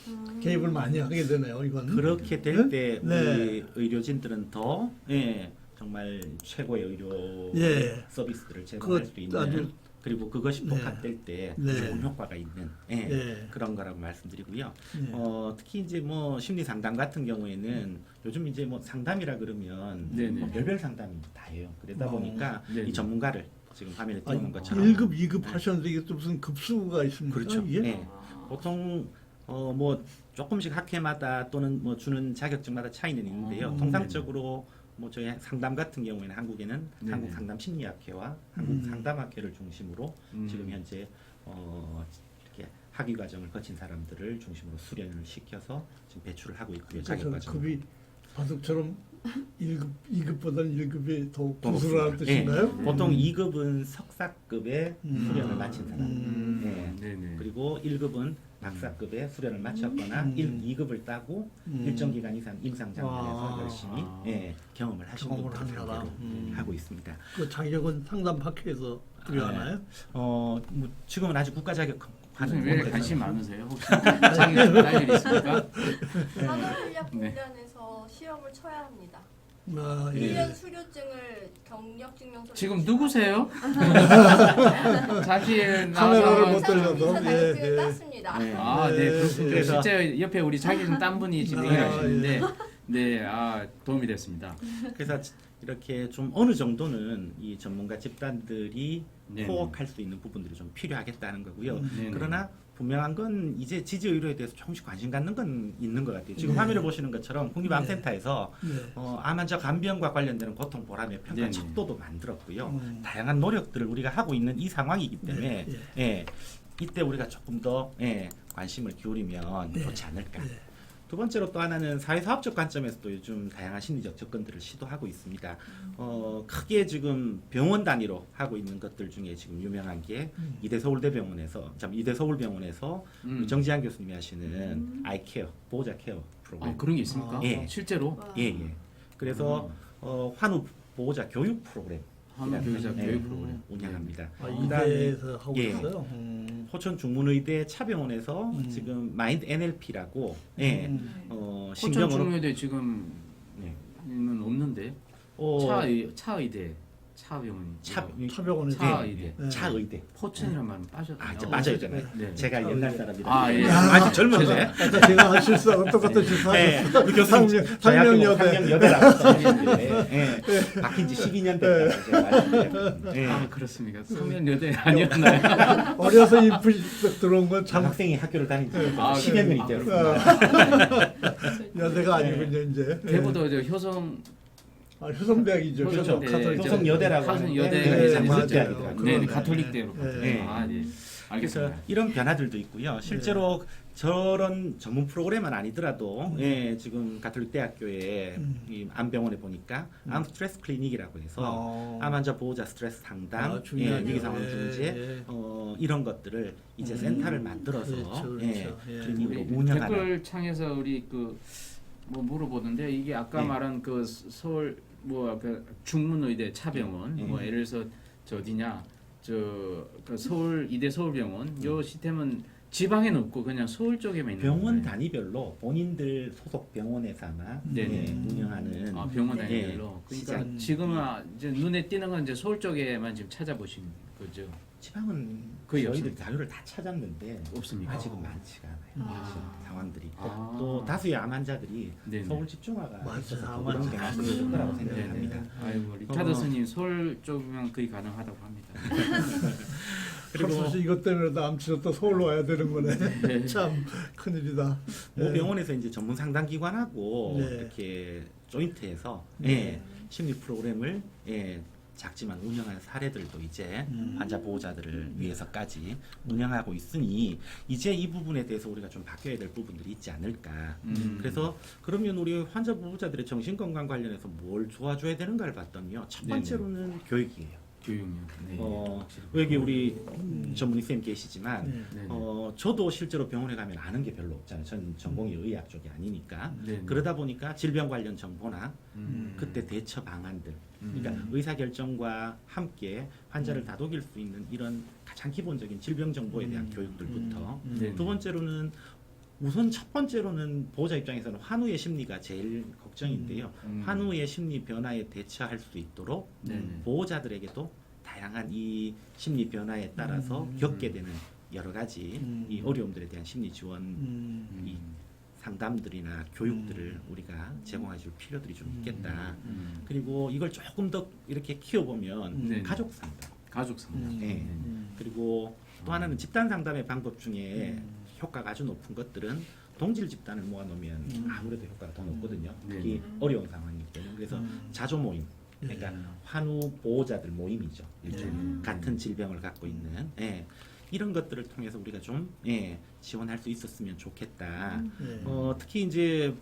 개입을 많이 하게 되네요. 이건 그렇게 될 때 네. 우리 의료진들은 더 정말 최고의 의료 예. 서비스들을 제공할 수 있는 아주 그리고 그것이 네. 복합될 때 네. 좋은 효과가 있는 예. 그런 거라고 말씀드리고요. 예. 특히 이제 뭐 심리 상담 같은 경우에는 요즘 이제 뭐 상담이라 그러면 네네. 뭐 별별 상담이 다 해요. 그러다 보니까 네네. 이 전문가를 지금 화면에 아, 띄우는 것처럼 1급, 2급 하셨는데 이게 또 무슨 급수가 있습니까? 그렇죠. 이게? 네. 보통 뭐 조금씩 학회마다 또는 뭐 주는 자격증마다 차이는 있는데요. 통상적으로 뭐 저희 상담 같은 경우에는 한국에는 네네. 한국 상담 심리학회와 한국 상담학회를 중심으로 지금 현재 이렇게 학위 과정을 거친 사람들을 중심으로 수련을 시켜서 지금 배출을 하고 있고요. 자격 그래서 과정. 급이 바둑처럼 1급, 2급보다는 1급이 더 더 고수라는 높습니다. 뜻인가요? 보통 2급은 석사급의 수련을 마친 사람. 네네. 그리고 1급은 박사급의 수련을 마쳤거나 2급을 따고 일정 기간 이상 임상 장면에서 열심히 경험을 하신 경험을 분들을 한 사람. 상대로 하고 있습니다. 그 자격은 상담학회에서 부여하나요? 뭐 지금은 아직 국가 자격 교수님 왜 이렇게 관심 많으세요? 혹시 자기 딸 있습니까? 산업인력공단에서 시험을 쳐야 합니다. 아, 예. 1년 수료증을 경력증명서 지금 누구세요? 잠시 카메라를 못 나와서 돌려도. 자격증을 예, 예. 땄습니다. 네. 아, 네, 그렇군요. 그래서- 실제 옆에 우리 자기는 딴 분이 지금 아, 얘기하시는데, 네, 도움이 됐습니다. 그래서 이렇게 좀 어느 정도는 이 전문가 집단들이 네네. 포악할 수 있는 부분들이 좀 필요하겠다는 거고요. 네네. 그러나 분명한 건 이제 지지 의료에 대해서 조금씩 관심 갖는 건 있는 것 같아요. 지금 네. 화면을 보시는 것처럼 국립암센터에서 네. 암 환자 간병과 관련되는 고통 보람의 평가 네네. 첩도도 만들었고요. 다양한 노력들을 우리가 하고 있는 이 상황이기 때문에 네, 이때 우리가 조금 더 관심을 기울이면 네. 좋지 않을까. 네. 두 번째로 또 하나는 사회사업적 관점에서도 요즘 다양한 심리적 접근들을 시도하고 있습니다. 크게 지금 병원 단위로 하고 있는 것들 중에 지금 유명한 게 이대 서울병원에서 정지한 교수님이 하시는 아이케어 보호자 케어 프로그램. 아, 그런 게 있습니까? 예. 실제로? 예. 그래서 환우 보호자 교육 프로그램. 한국 교육자 네. 교육 프로그램 운영합니다. 아, 그다음에 이대에서 하고 예. 있어요? 호천 중문의대 차병원에서 지금 마인드 NLP라고 호천 신경으로 중문의대 지금 네. 는 없는데 차의대 차병원 차병원에서. 차의대 네. 차의대. 포천이란 말은 빠졌. 빠져있잖아요. 네. 제가 옛날 사람이라. 아, 예. 아주 젊은데. 아까 제가 실수하고 똑같은 실수하셨어요. 우리 교수님 상명여대. 상명여대라고 써주셨는데 바뀐 지 12년 됐다고 제가 말씀드렸거든요. 아, 그렇습니까? 성면여대 아니었나요? 어려서 이 불쑥 들어온 건 참 학생이 학교를 다닌 지 아, 10여 년이 아, 되었습니다. 여대가 아니군요 이제. 대구도 저 효성 효성대학이죠. 그렇죠. 효성 카톨릭. 네, 효성여대라고 효성여대가 하는데 이제 가톨릭대학이더라고요. 네, 그러네. 가톨릭대로. 네. 아, 네. 그래서 알겠습니다. 이런 변화들도 있고요. 실제로 저런 전문 프로그램은 아니더라도 지금 가톨릭 대학교의 이 암병원에 보니까 암 스트레스 클리닉이라고 해서 암 환자 보호자 스트레스 상담, 중요하죠. 위기 상황 예, 중재 예. 이런 것들을 이제 센터를 만들어서 그렇죠, 그렇죠. 예. 클리닉으로 우리 운영하는 댓글 창에서 우리 뭐 물어보는데 이게 아까 네. 말한 그 서울 그 중문의대 차병원 뭐 예를 들어서 저 어디냐 그 서울 이대 서울병원 요 시스템은 지방에는 없고 그냥 서울 쪽에만 있는 병원 건가요? 단위별로 본인들 소속 병원에서 아마 네네. 운영하는 아, 병원 단위별로. 예, 그러니까 시장. 지금은 이제 눈에 띄는 건 이제 서울 쪽에만 지금 찾아보신 거죠. 지방은 거의 저희들 없습니다. 자료를 다 찾았는데 없습니까? 아직은 많지가 않아요. 사실 상황들이 아. 또 다수의 암 환자들이 네네. 서울 집중화가 맞아요. 있어서 암 그런 환자. 경향이 있을 거라고 네네. 생각합니다. 아이고 리카드 스님 서울 쪽이면 거의 가능하다고 합니다. 그리고 사실 이것 때문에 암 치료도 서울로 와야 되는 거네. 네. 참 큰일이다. 모 병원에서 이제 전문 상담 기관하고 네. 이렇게 조인트해서 네. 심리 프로그램을 작지만 운영한 사례들도 이제 환자 보호자들을 위해서까지 운영하고 있으니 이제 이 부분에 대해서 우리가 좀 바뀌어야 될 부분들이 있지 않을까. 그래서 그러면 우리 환자 보호자들의 정신건강 관련해서 뭘 도와줘야 되는가를 봤더니요. 첫 번째로는 교육이에요. 교육요. 네. 확실히. 여기 우리 전문의 선생님 계시지만 네. 네. 저도 실제로 병원에 가면 아는 게 별로 없잖아요. 전 전공이 의학 쪽이 아니니까. 네. 그러다 보니까 질병 관련 정보나 음. 그때 대처 방안들, 그러니까 의사결정과 함께 환자를 다독일 수 있는 이런 가장 기본적인 질병 정보에 대한 교육들부터 네. 두 번째로는 우선 첫 번째로는 보호자 입장에서는 환우의 심리가 제일 걱정인데요. 환우의 심리 변화에 대처할 수 있도록 네. 보호자들에게도 다양한 이 심리 변화에 따라서 겪게 되는 여러 가지 이 어려움들에 대한 심리 지원 이 상담들이나 교육들을 우리가 제공해 줄 필요들이 좀 있겠다. 그리고 이걸 조금 더 이렇게 키워보면 네. 가족 상담. 가족 상담. 네. 그리고 또 하나는 집단 상담의 방법 중에 효과가 아주 높은 것들은 동질 집단을 모아놓으면 아무래도 효과가 더 높거든요. 특히 어려운 상황이기 때문에. 그래서 자조 모임, 그러니까 환우 보호자들 모임이죠. 일종의 같은 질병을 갖고 있는 이런 것들을 통해서 우리가 좀 지원할 수 있었으면 좋겠다. 네. 특히 이제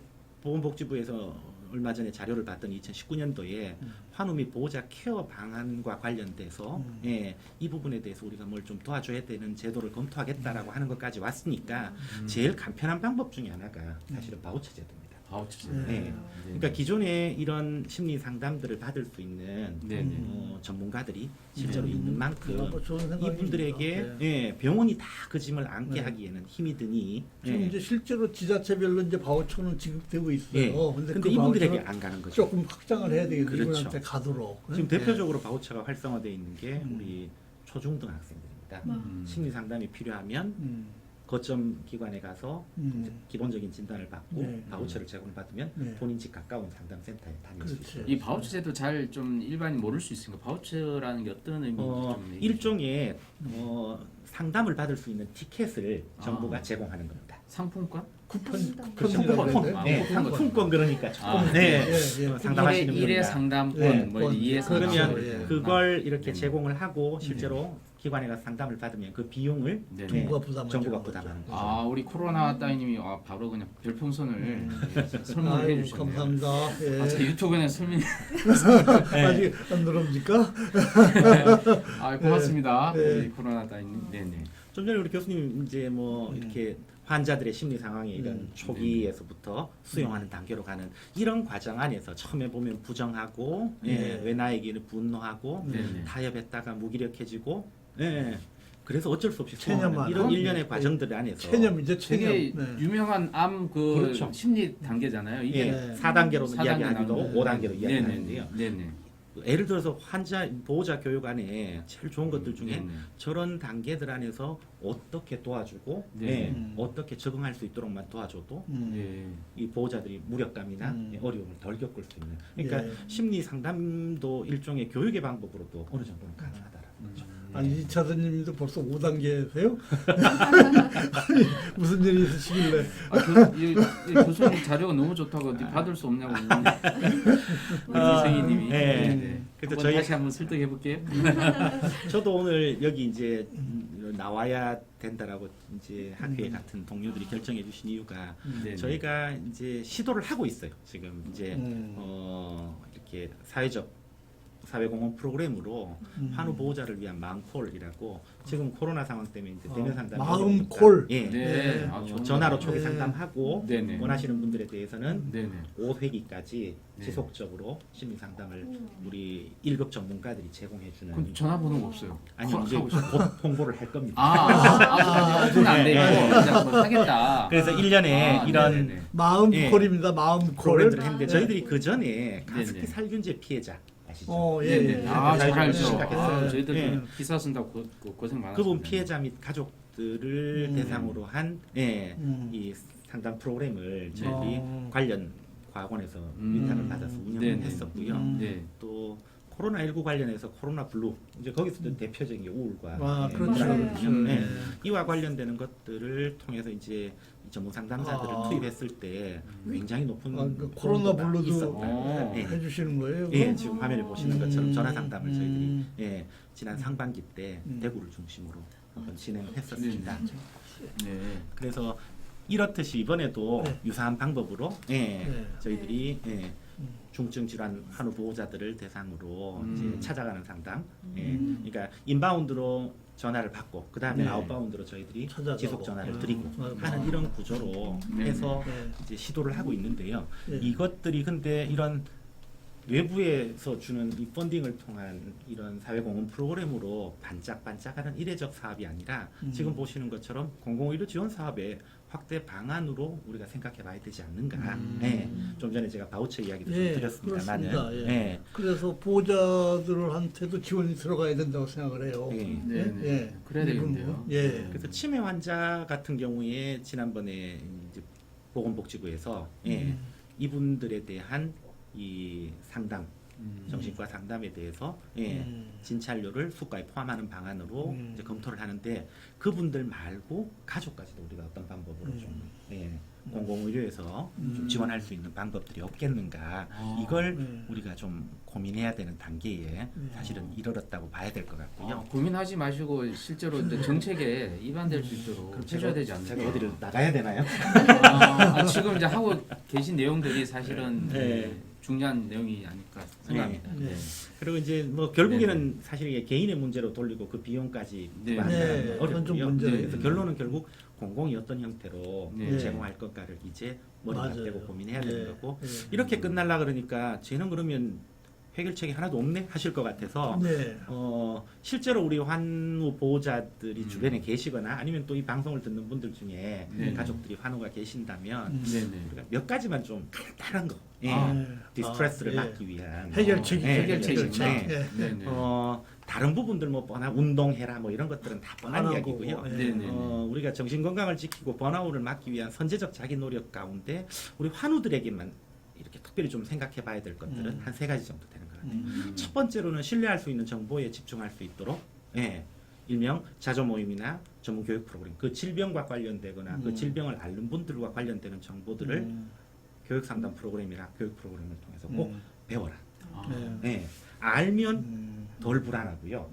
보건복지부에서 얼마 전에 자료를 봤더니 2019년도에 환우 및 보호자 케어 방안과 관련돼서 이 부분에 대해서 우리가 뭘 좀 도와줘야 되는 제도를 검토하겠다라고 하는 것까지 왔으니까 제일 간편한 방법 중에 하나가 사실은 바우처 제도입니다. 바우처. 네. 그러니까 기존에 이런 심리 상담들을 받을 수 있는 네. 전문가들이 실제로 있는 만큼 뭐 좋은 생각입니다. 이분들에게 네. 병원이 다 그 짐을 안게 하기에는 힘이 드니 지금 이제 실제로 지자체별로 이제 바우처는 지급되고 있어요. 근데 그 이분들에게 바우처를 안 가는 거죠. 조금 확장을 해야 되겠네요. 그렇죠. 이분한테 가도록. 지금 네. 대표적으로 바우처가 활성화되어 있는 게 우리 초중등 학생들입니다. 심리 상담이 필요하면 거점 기관에 가서 이제 기본적인 진단을 받고 네. 바우처를 제공받으면 네. 본인 집 가까운 상담센터에 다닐 수 그렇지. 있어요. 이 바우처 제도 잘 좀 일반인 모를 수 있으니까 바우처라는 게 어떤 의미인지 좀 얘기해 일종의 상담을 받을 수 있는 티켓을 정부가 아. 제공하는 겁니다. 상품권? 쿠폰 그렇죠. 쿠폰이라고 쿠폰. 해야 아, 돼요? 네, 상품권 그러니까 아, 네. 예. 상담하시는 일회 분이나. 상담권, 네, 뭐 2회 그러면 상담권. 예. 그걸 이렇게 네. 제공을 하고 실제로 기관에 가서 상담을 받으면 그 비용을 네. 정부가 부담하는 정부가 거죠. 부담하는 거죠. 아, 우리 코로나 따위님이 바로 그냥 별풍선을 설명을 아유, 해주셨네요. 감사합니다. 예. 아, 제 유튜브에 설명. 아직 안 들어옵니까? 아, 고맙습니다. 네. 우리 코로나 따위님. 네네. 좀 전에 우리 교수님 이제 뭐 이렇게 환자들의 심리 상황에 이런 초기에서부터 수용하는 단계로 가는 이런 과정 안에서 처음에 보면 부정하고 왜 나에게는 분노하고 네네. 타협했다가 무기력해지고 그래서 어쩔 수 없이 체념하는 수용하는 이런 네. 일련의 과정들 안에서 체념이죠, 체념. 되게 네. 유명한 암 그 그렇죠. 심리 단계잖아요. 이게 네. 4단계로 4단계 이야기하기도 나누는데. 5단계로 이야기하는데요. 네네. 예를 들어서 환자 보호자 교육 안에 제일 좋은 것들 중에 네네. 저런 단계들 안에서 어떻게 도와주고 네. 어떻게 적응할 수 있도록만 도와줘도 네. 이 보호자들이 무력감이나 어려움을 덜 겪을 수 있는 그러니까 예. 심리 상담도 일종의 교육의 방법으로도 어느 정도는 가능하다라는 거죠. 아니 이차선님도 벌써 5단계세요? 아니 무슨 일이 있으시길래? 이 교수님 자료가 너무 좋다고 어디 받을 수 없냐고 우리 이승희님이. 네. 그래서 저희 다시 한번 설득해 볼게요. 저도 오늘 여기 이제 나와야 된다라고 이제 학회 같은 동료들이 결정해 주신 이유가 네네. 저희가 이제 시도를 하고 있어요. 지금 이제 이렇게 사회공헌 프로그램으로 환우 보호자를 위한 마음콜이라고 지금 코로나 상황 때문에 이제 대면 상담 마음콜. 예. 네. 전화로 초기 네. 상담하고 네네. 원하시는 분들에 대해서는 네네. 5회기까지 네. 지속적으로 심리 상담을 우리 1급 전문가들이 제공해 주는 그럼 전화번호가 없어요. 아니 콜- 이제 하고 싶어요. 곧 홍보를 할 겁니다. 아직은 안 되고 네. 이제 뭐 하겠다. 그래서 1년에 이런 네네네. 마음콜입니다. 마음콜. 프로그램들을 했는데 네. 저희들이 그 전에 가습기 네네. 살균제 피해자 아시죠? 예. 네네. 아, 잘 알죠. 심각했어요. 아, 저희들 예. 기사 쓴다고 고생 많았어요. 그분 피해자 및 가족들을 대상으로 한 음. 이 상담 프로그램을 저희들이 어. 관련 과학원에서 위탁을 받아서 운영을 네네. 했었고요. 네. 또 코로나19 관련해서 코로나 블루 이제 거기서도 대표적인 게 우울과 아, 그렇죠. 맞아요. 그렇죠. 네. 네. 이와 관련되는 것들을 통해서 이제 전문 상담사들을 아. 투입했을 때 굉장히 높은 그 코로나 본도가 블루도 있었다. 네. 해주시는 거예요? 예, 그럼? 지금 화면에 보시는 것처럼 전화 상담을 저희들이 음. 지난 상반기 때 대구를 중심으로 한번 진행을 했었습니다. 네. 그래서 이렇듯이 이번에도 네. 유사한 방법으로 네. 저희들이 중증 질환 환우 보호자들을 대상으로 음. 이제 찾아가는 상담. 예. 그러니까 인바운드로 전화를 받고 그 다음에 네. 아웃바운드로 저희들이 찾아가고. 지속 전화를 드리고 맞아. 하는 이런 구조로 네. 해서 네. 이제 시도를 하고 있는데요. 예. 이것들이 근데 이런 외부에서 주는 이 펀딩을 통한 이런 사회공헌 프로그램으로 반짝반짝하는 이례적 사업이 아니라 지금 보시는 것처럼 공공의료 지원 사업의 확대 방안으로 우리가 생각해 봐야 되지 않는가. 예. 좀 전에 제가 바우처 이야기도 좀 예, 드렸습니다만은. 그렇습니다. 예. 예. 그래서 보호자들한테도 지원이 들어가야 된다고 생각을 해요. 예. 네, 네. 예. 그래야 되겠네요. 예. 그래서 치매 환자 같은 경우에 지난번에 이제 보건복지부에서 예, 이분들에 대한 이 상담, 정신과 상담에 대해서 예, 진찰료를 수가에 포함하는 방안으로 이제 검토를 하는데 그분들 말고 가족까지도 우리가 어떤 방법으로 좀 예, 공공의료에서 좀 지원할 수 있는 방법들이 없겠는가 이걸 우리가 좀 고민해야 되는 단계에 사실은 이르렀다고 봐야 될 것 같고요. 고민하지 마시고 실제로 이제 정책에 입안될 수 있도록 해줘야 되지 않나요? 제가 어디를 나가야 되나요? 지금 이제 하고 계신 내용들이 사실은 네. 중요한 내용이 아닐까 생각합니다. 네. 네. 그리고 이제 뭐 결국에는 사실 이게 개인의 문제로 돌리고 그 비용까지 네. 부과한다는 네, 건 그건 좀 어렵고요. 문제예요. 그래서 결론은 결국 공공이 어떤 형태로 네. 제공할 것가를 이제 머리 맞아요. 맞대고 고민해야 네. 되는 거고 네. 이렇게 끝날라 그러니까 쟤는 그러면 해결책이 하나도 없네 하실 것 같아서 네. 실제로 우리 환우 보호자들이 주변에 계시거나 아니면 또 이 방송을 듣는 분들 중에 네. 가족들이 환우가 계신다면 네네. 우리가 몇 가지만 좀 간단한 거 예. 네. 디스트레스를 아, 예. 막기 위한 해결책이 예, 해결책이 해결책. 네. 예. 네네. 다른 부분들 뭐 뻔한 운동해라 뭐 이런 것들은 다 뻔한 안 하고, 이야기고요. 예. 네네. 우리가 정신 건강을 지키고 번아웃을 막기 위한 선제적 자기 노력 가운데 우리 환우들에게만 이렇게 특별히 좀 생각해 봐야 될 것들은 한 3가지 정도 되는 것 같아요. 첫 번째로는 신뢰할 수 있는 정보에 집중할 수 있도록 예. 일명 자조 모임이나 전문 교육 프로그램 그 질병과 관련되거나 그 질병을 앓는 분들과 관련되는 정보들을 교육 상담 프로그램이나 교육 프로그램을 통해서 꼭 배워라. 아. 네. 예. 알면 덜 불안하고요.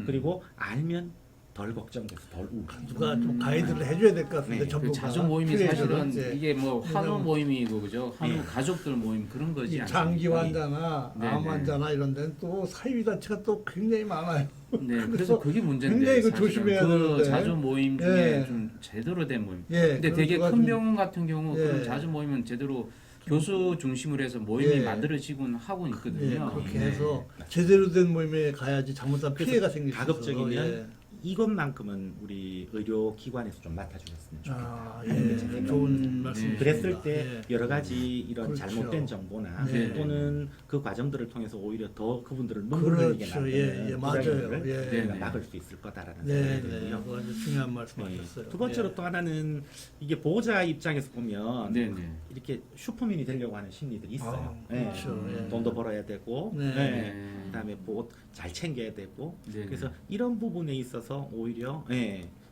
그리고 알면 덜 걱정돼서 덜 우울해요. 누가 좀 가이드를 해줘야 될 것 같은데 네. 전부가 그 자주 모임이 필요해서는 사실은 이제 이게 뭐 환우 모임이고 그죠? 환우 예. 가족들 모임 그런 거지 이 않습니까? 장기 환자나 네, 암 네. 환자나 이런 데는 또 사이비단체가 또 굉장히 많아요. 네, 그래서 그게 문제인데 굉장히 그 사실은 조심해야 그 되는데. 자주 모임 중에 예. 좀 제대로 된 모임. 예, 근데 되게 그런 큰 좀- 병원 같은 경우 예. 그런 자주 모임은 제대로 교수 중심으로 해서 모임이 예. 만들어지곤 하고 예, 있거든요. 그렇게 네. 해서 제대로 된 모임에 가야지 잘못한 피해가 생길 수 있어서. 가급적이면 예. 이것만큼은 우리 의료 기관에서 좀 맡아주셨으면 좋겠다. 아, 하는 게 제 예, 생각입니다. 좋은 말씀이십니다. 그랬을 때 예. 여러 가지 이런 그렇죠. 잘못된 정보나 네. 또는 그 과정들을 통해서 오히려 더 그분들을 눈물 흘리게 그렇죠. 만드는 예, 예, 맞아요. 부작용을 예. 우리가 네. 막을 수 있을 거다라는 네, 생각이 네, 들고요. 그거 아주 중요한 네. 말씀하셨어요. 두 번째로 예. 또 하나는 이게 보호자 입장에서 보면 네네. 이렇게 슈퍼맨이 되려고 하는 심리들이 있어요. 아, 예. 그렇죠. 예. 돈도 벌어야 되고, 네. 네. 그다음에 보호 잘 챙겨야 되고, 네네. 그래서 이런 부분에 있어서 오히려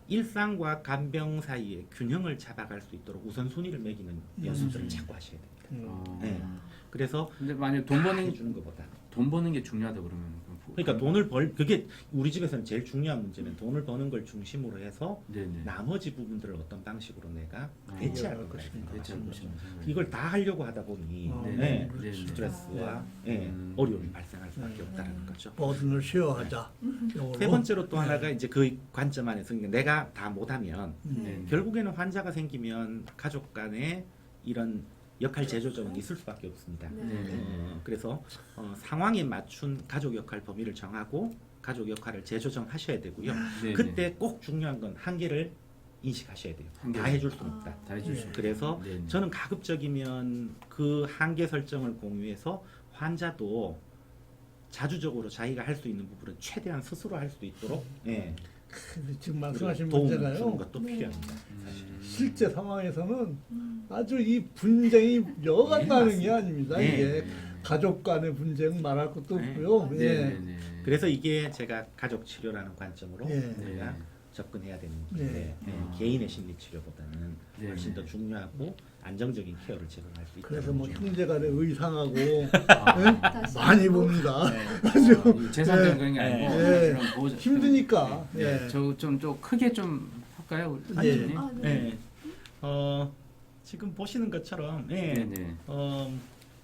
일상과 간병 사이에 균형을 잡아갈 수 있도록 우선순위를 매기는 연습들을 자꾸 하셔야 됩니다. 어. 네. 그래서 근데 만약 돈 다 버는 해주는 것보다 돈 버는 게 중요하다 그러면 그러니까 돈을 그게 우리 집에서는 제일 중요한 문제는 돈을 버는 걸 중심으로 해서 네네. 나머지 부분들을 어떤 방식으로 내가 아, 대체할 그럴 것인가 대체할 것인가. 이걸 다 하려고 하다 보니 네네. 그렇죠. 네네. 스트레스와 어려움이 발생할 수밖에 없다는 거죠. 버든을 쉐어하자. 요거로. 세 번째로 또 하나가 이제 그 관점 안에서 그러니까 내가 다 못하면 네. 결국에는 환자가 생기면 가족 간에 이런 역할 재조정은 있을 수밖에 없습니다. 네. 그래서 상황에 맞춘 가족 역할 범위를 정하고 가족 역할을 재조정하셔야 되고요. 네네. 그때 꼭 중요한 건 한계를 인식하셔야 돼요. 한계. 다 해줄 수는 없다. 다 해줄 수. 그래서 네네. 저는 가급적이면 그 한계 설정을 공유해서 환자도 자주적으로 자기가 할 수 있는 부분은 최대한 스스로 할 수 있도록 근데 지금 말씀하신 도움을 주는 문제가요. 것도 필요합니다. 사실. 실제 상황에서는 아주 이 분쟁이 여간 네, 나는 게 맞습니다. 아닙니다. 네. 이게 가족 간의 분쟁 말할 것도 네. 없고요. 예. 네네네. 그래서 이게 제가 가족 치료라는 관점으로 예. 우리가 네. 접근해야 되는 네. 건데 개인의 심리 치료보다는 네. 훨씬 더 중요하고 안정적인 케어를 제공할 수 있다. 그래서 뭐 형제간의 의상하고 다시 많이 봅니다. 재산적인 그런 게 아니고 예. 그런 보호자- 힘드니까. 네. 예. 저좀 크게 좀 할까요, 예. 선생님? 아, 네. 지금 보시는 것처럼 네네.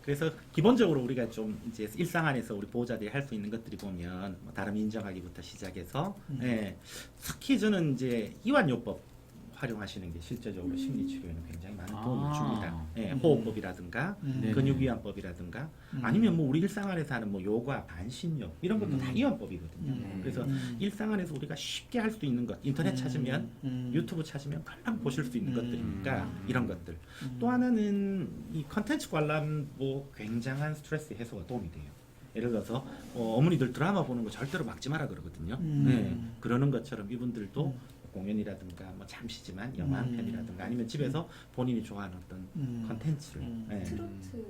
그래서 기본적으로 우리가 좀 이제 일상 안에서 우리 보호자들이 할 수 있는 것들이 보면 뭐 다름 인정하기부터 시작해서 예, 특히 저는 이제 이완요법 활용하시는 게 실제적으로 심리치료에는 굉장히 많은 도움을 아. 줍니다. 예, 호흡법이라든가 네네. 근육이완법이라든가 아니면 뭐 우리 일상 안에서 하는 뭐 요가, 반신욕 이런 것도 다 이완법이거든요. 그래서 일상 안에서 우리가 쉽게 할 수 있는 것, 인터넷 찾으면 유튜브 찾으면 금방 보실 수 있는 것들이니까 이런 것들. 또 하나는 이 컨텐츠 관람 뭐 굉장한 스트레스 해소가 도움이 돼요. 예를 들어서 어머니들 드라마 보는 거 절대로 막지 마라 그러거든요. 네, 그러는 것처럼 이분들도 공연이라든가 뭐 잠시지만 영화 한 편이라든가 아니면 집에서 본인이 좋아하는 어떤 컨텐츠를 예. 트로트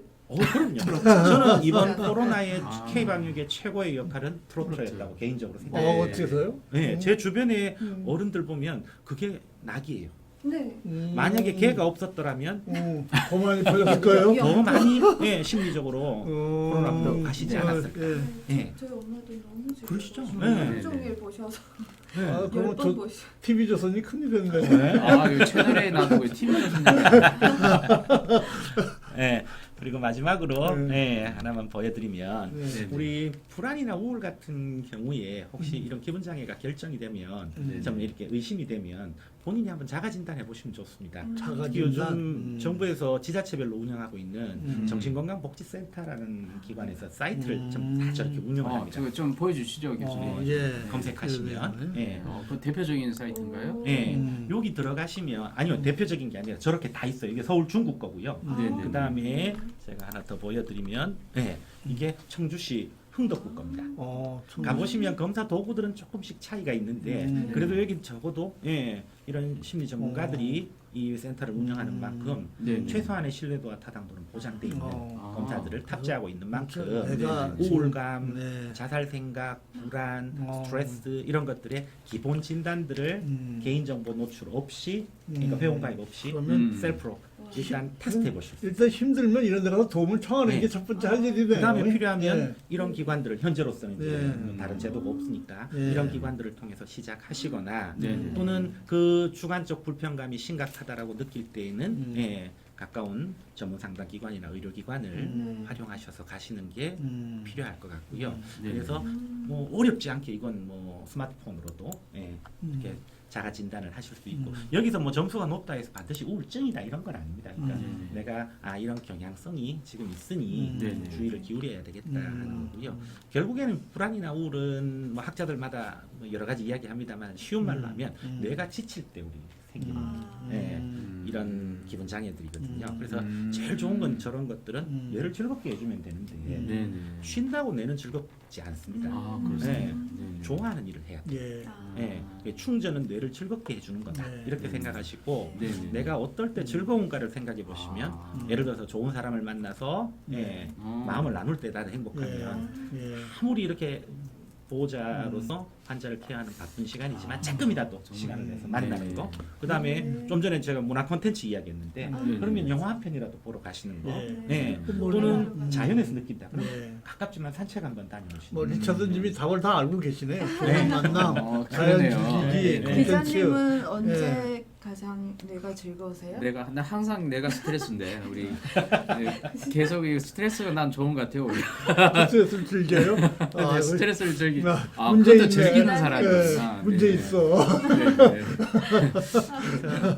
그럼요. 저는 이번 코로나의 K방역의 최고의 역할은 트로트였다고 개인적으로 생각해요. 어째서요? 네, 제 주변에 어른들 보면 그게 낙이에요. 네. 만약에 걔가 없었더라면 더 많이 걸렸을 거예요? 더 많이 예, 심리적으로 코로나로 가시지 않았을까. 예. 예. 저희 엄마도 너무 즐거워. 그러시죠? 하루 네. 종일 보셔서 아, 그러면 10번 저 보셔. TV 조선이 큰일이었네. 아, 이 채널에 나도 TV 조선님. 예. 그리고 마지막으로 네. 예, 하나만 보여드리면 네. 우리 불안이나 우울 같은 경우에 혹시 이런 기분 장애가 결정이 되면 좀 이렇게 의심이 되면 본인이 한번 자가 진단해 보시면 좋습니다. 자가 특히 요즘 진단? 정부에서 지자체별로 운영하고 있는 정신건강복지센터라는 기관에서 사이트를 좀 다 저렇게 운영을 합니다. 저거 좀 보여주시죠, 교수님. 예. 검색하시면 그러네요. 예. 그 대표적인 사이트인가요? 예, 여기 들어가시면 아니요 대표적인 게 아니라 저렇게 다 있어요. 이게 서울 중구 거고요. 네네. 그 다음에 제가 하나 더 보여드리면 예, 이게 청주시 흥덕구 겁니다. 가보시면 검사 도구들은 조금씩 차이가 있는데 그래도 여기 적어도 예, 이런 심리 전문가들이 이 센터를 운영하는 만큼 네네. 최소한의 신뢰도와 타당도는 보장돼 있는 검사들을 탑재하고 있는 만큼 내가 우울감, 네. 자살 생각, 불안, 스트레스 이런 것들의 기본 진단들을 개인정보 노출 없이 그러니까 배운 가입 없이 그러면 셀프로 일단 테스트해 보실 수 있어요. 일단 힘들면 이런 데 가서 도움을 청하는 네. 게 첫 번째 할 일이네요. 그 다음에 필요하면 예. 이런 기관들을 현재로서는 이제 네. 뭐 다른 제도가 없으니까 네. 이런 기관들을 통해서 시작하시거나 네. 또는 그 주관적 불편감이 심각하다라고 느낄 때에는 예, 가까운 전문 상담 기관이나 의료기관을 활용하셔서 가시는 게 필요할 것 같고요. 네. 그래서 뭐 어렵지 않게 이건 뭐 스마트폰으로도 예, 이렇게 자가 진단을 하실 수 있고 여기서 뭐 점수가 높다 해서 반드시 우울증이다 이런 건 아닙니다. 그러니까 내가 이런 경향성이 지금 있으니 네네. 주의를 기울여야 되겠다 하는 거고요. 결국에는 불안이나 우울은 뭐 학자들마다 뭐 여러 가지 이야기합니다만 쉬운 말로 하면 뇌가 지칠 때 우리 생기는 예, 이런 기분 장애들이거든요. 그래서 제일 좋은 건 저런 것들은 뇌를 즐겁게 해주면 되는데 네네. 쉰다고 뇌는 즐겁지 않습니다. 아, 그렇습니다. 네. 네네. 좋아하는 일을 해야 돼요. 예. 예, 충전은 뇌를 즐겁게 해주는 거다 네. 이렇게 생각하시고 네네. 내가 어떨 때 즐거운가를 생각해 보시면 예를 들어서 좋은 사람을 만나서 예, 마음을 나눌 때 나는 행복하면 예. 아무리 이렇게 보호자로서 환자를 케어하는 바쁜 시간이지만 조금이라도 시간을 내서 만나는 네. 거. 그 다음에 좀 전에 제가 문화 콘텐츠 이야기했는데 네. 그러면 영화 한 편이라도 보러 가시는 거. 네. 예. 뭐, 또는 자연에서 느낀다. 그럼 네. 가깝지만 산책 한번 다녀오시는 뭐 거. 리차드님이 답을 다 알고 계시네요. 좋은 만남, 자연 그러네요. 주기기, 네. 콘텐츠. 기자님은 언제 가장 뇌가 즐거우세요? 나 항상 내가 스트레스인데 우리 계속 이 스트레스가 난 좋은 것 같아요. 우리. 스트레스를 즐겨요? 네, 스트레스를 즐기. 문제 그것도 있네. 즐기는 사람이구나. 문제 네. 있어.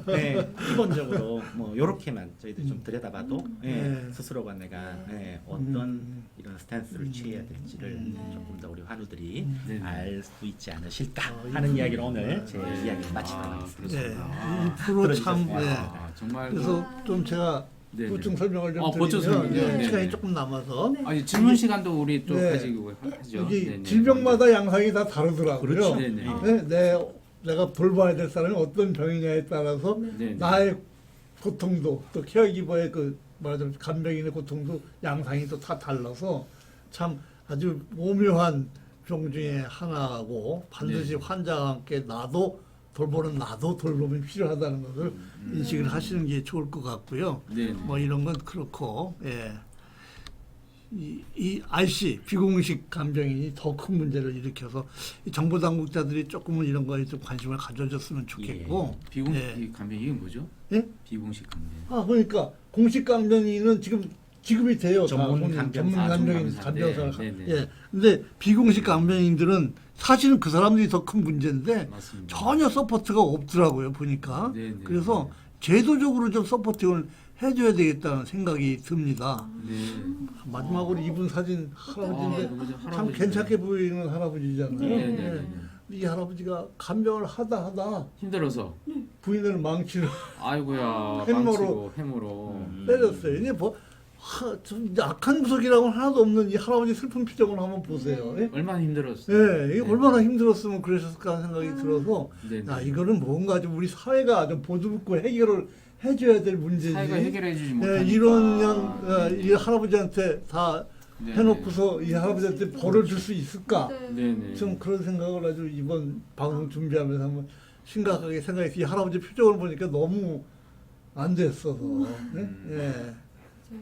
네. 네, 기본적으로 뭐 요렇게만 저희들 좀 들여다봐도 예, 네. 스스로가 내가 예, 어떤 이런 스탠스를 취해야 될지를 조금 더 우리 환우들이 네. 알 수 있지 않으실까 하는 이야기를 오늘 제 이야기를 마치도록 하겠습니다. 네. 그렇습니다. 이 프로 참. 들어주셨어요. 네. 정말 그래서 좀 제가 네, 보충 설명을 좀 보충 설명. 드리면 네, 네, 시간이 네. 조금 남아서 아니 질문 시간도 우리 또 네. 가지고 하죠. 여기 네, 네. 질병마다 양상이 다 다르더라고요. 그렇죠. 네, 네. 내가 돌봐야 될 사람이 어떤 병이냐에 따라서 네, 네. 나의 고통도 또 케어기버의 그 말하자면 간병인의 고통도 양상이 또 다 달라서 참 아주 오묘한 병 중에 하나고 반드시 네. 환자와 함께 나도 돌봄이 필요하다는 것을 인식을 하시는 게 좋을 것 같고요. 네, 네. 뭐 이런 건 그렇고 예. 이 RC 비공식 간병인이 더 큰 문제를 일으켜서 이 정보 당국자들이 조금은 이런 거에 좀 관심을 가져줬으면 좋겠고 비공식 예. 간병 이게 뭐죠? 예? 비공식 간병. 그러니까 공식 간병인은 지금 지급이 돼요. 전문 다 간병사. 전문 간병인 전문 간병사. 간병사. 네, 네. 예. 근데 비공식 간병인들은 사실은 그 사람들이 더 큰 문제인데 맞습니다. 전혀 서포트가 없더라고요 보니까. 네, 네. 그래서 제도적으로 좀 서포팅을 해줘야 되겠다는 생각이 듭니다. 네. 마지막으로 이분 사진 아, 할아버지인데 그거죠. 참 할아버지. 괜찮게 보이는 할아버지잖아요. 네, 네, 네, 예. 네. 이 할아버지가 간병을 하다 힘들어서 부인을 망치로 아이고야 해머로. 해머로 때렸어요. 이제 뭐 좀 악한 구석이라고는 하나도 없는 이 할아버지 슬픈 표정을 한번 보세요. 예? 얼마나 힘들었어요. 예, 이게 얼마나 힘들었으면 그러셨을까 하는 생각이 들어서 네, 네. 이거는 뭔가 좀 우리 사회가 좀 보듬고 해결을 해줘야 될 문제지. 사회가 해결해 주지 예, 못하니까 이런 이 할아버지한테 다 네, 해놓고서 이 할아버지한테 벌을 줄 수 있을까? 네, 네. 좀 그런 생각을 아주 이번 방송 준비하면서 한번 심각하게 생각해서 이 할아버지 표정을 보니까 너무 안 됐어서. 네? 예.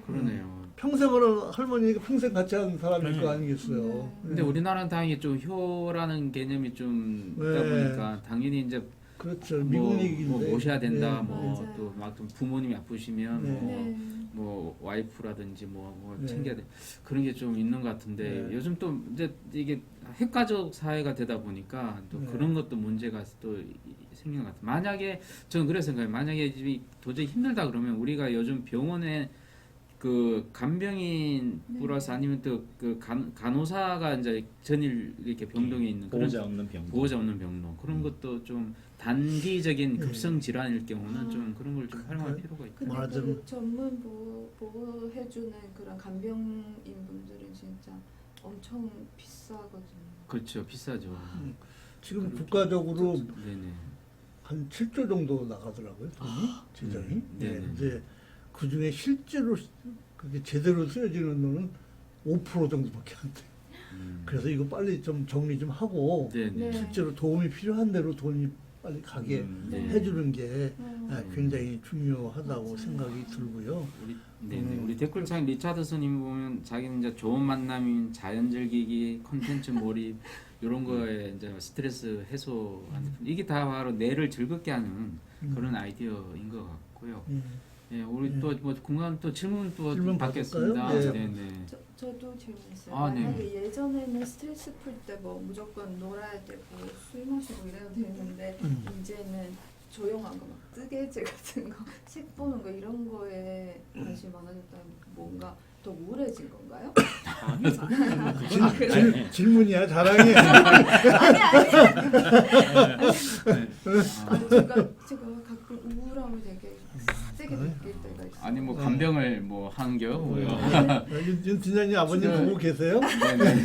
그러네요. 평생을 할머니가 평생 같이 한 사람일 거 아니겠어요. 근데 우리나라는 당연히 좀 효라는 개념이 좀 있다 네. 보니까 당연히 이제 그렇죠. 뭐, 미국 얘기인데. 뭐 모셔야 된다, 네. 뭐 맞아요. 또 막 좀 부모님이 아프시면 네. 네. 뭐 와이프라든지 뭐 네. 챙겨야 돼 그런 게 좀 있는 것 같은데 네. 요즘 또 이제 이게 핵가족 사회가 되다 보니까 또 네. 그런 것도 문제가 또 생기는 것 같아요. 만약에 저는 그래서 생각해요. 만약에 이 도저히 힘들다 그러면 우리가 요즘 병원에 그 간병인 플러스 아니면 또 그 간호사가 이제 전일 이렇게 병동에 있는 그런 보호자 없는 병. 보호자 없는 병동 그런 것도 좀 단기적인 네. 급성 질환일 경우는 좀 그런 걸 좀 활용할 필요가 있고. 근데 맞아. 그 전문 보호해주는 그런 간병인 분들은 진짜 엄청 비싸거든요. 그렇죠, 비싸죠. 지금 그리고 국가적으로 네네. 한 7조 정도 나가더라고요. 돈이 재정이. 네. 네. 네. 이제 그 중에 실제로 그게 제대로 쓰여지는 돈은 5% 정도밖에 안 돼. 그래서 이거 빨리 좀 정리 좀 하고 네네. 네. 실제로 도움이 필요한 대로 돈이 빨리 가게 네. 해주는 게 어. 굉장히 중요하다고 생각이 들고요. 우리 네네. 우리 댓글창 리차드슨님 보면 자기는 이제 좋은 만남인 자연 즐기기, 콘텐츠 몰입 이런 거에 이제 스트레스 해소하는 이게 다 바로 뇌를 즐겁게 하는 그런 아이디어인 것 같고요. 예, 우리 또 뭐 궁금한 또 질문 또 질문 받겠습니다. 받을까요? 네, 네. 네. 저도 질문 있어요. 아, 네. 만약에 예전에는 스트레스 풀 때 뭐 무조건 놀아야 되고 술 마시고 이래야 되는데 이제는 조용한 거 막 뜨개질 같은 거, 책 보는 거 이런 거에 관심이 많아졌다면 뭔가 더 우울해진 건가요? 질문이야 자랑해. 제가 가끔 우울함을 되게 세게 느낄 때가 있어요. 아니 뭐 간병을 뭐 하는겨? 뭐요? 윤 팀장님 아버님 지금- 보고 계세요? 네네.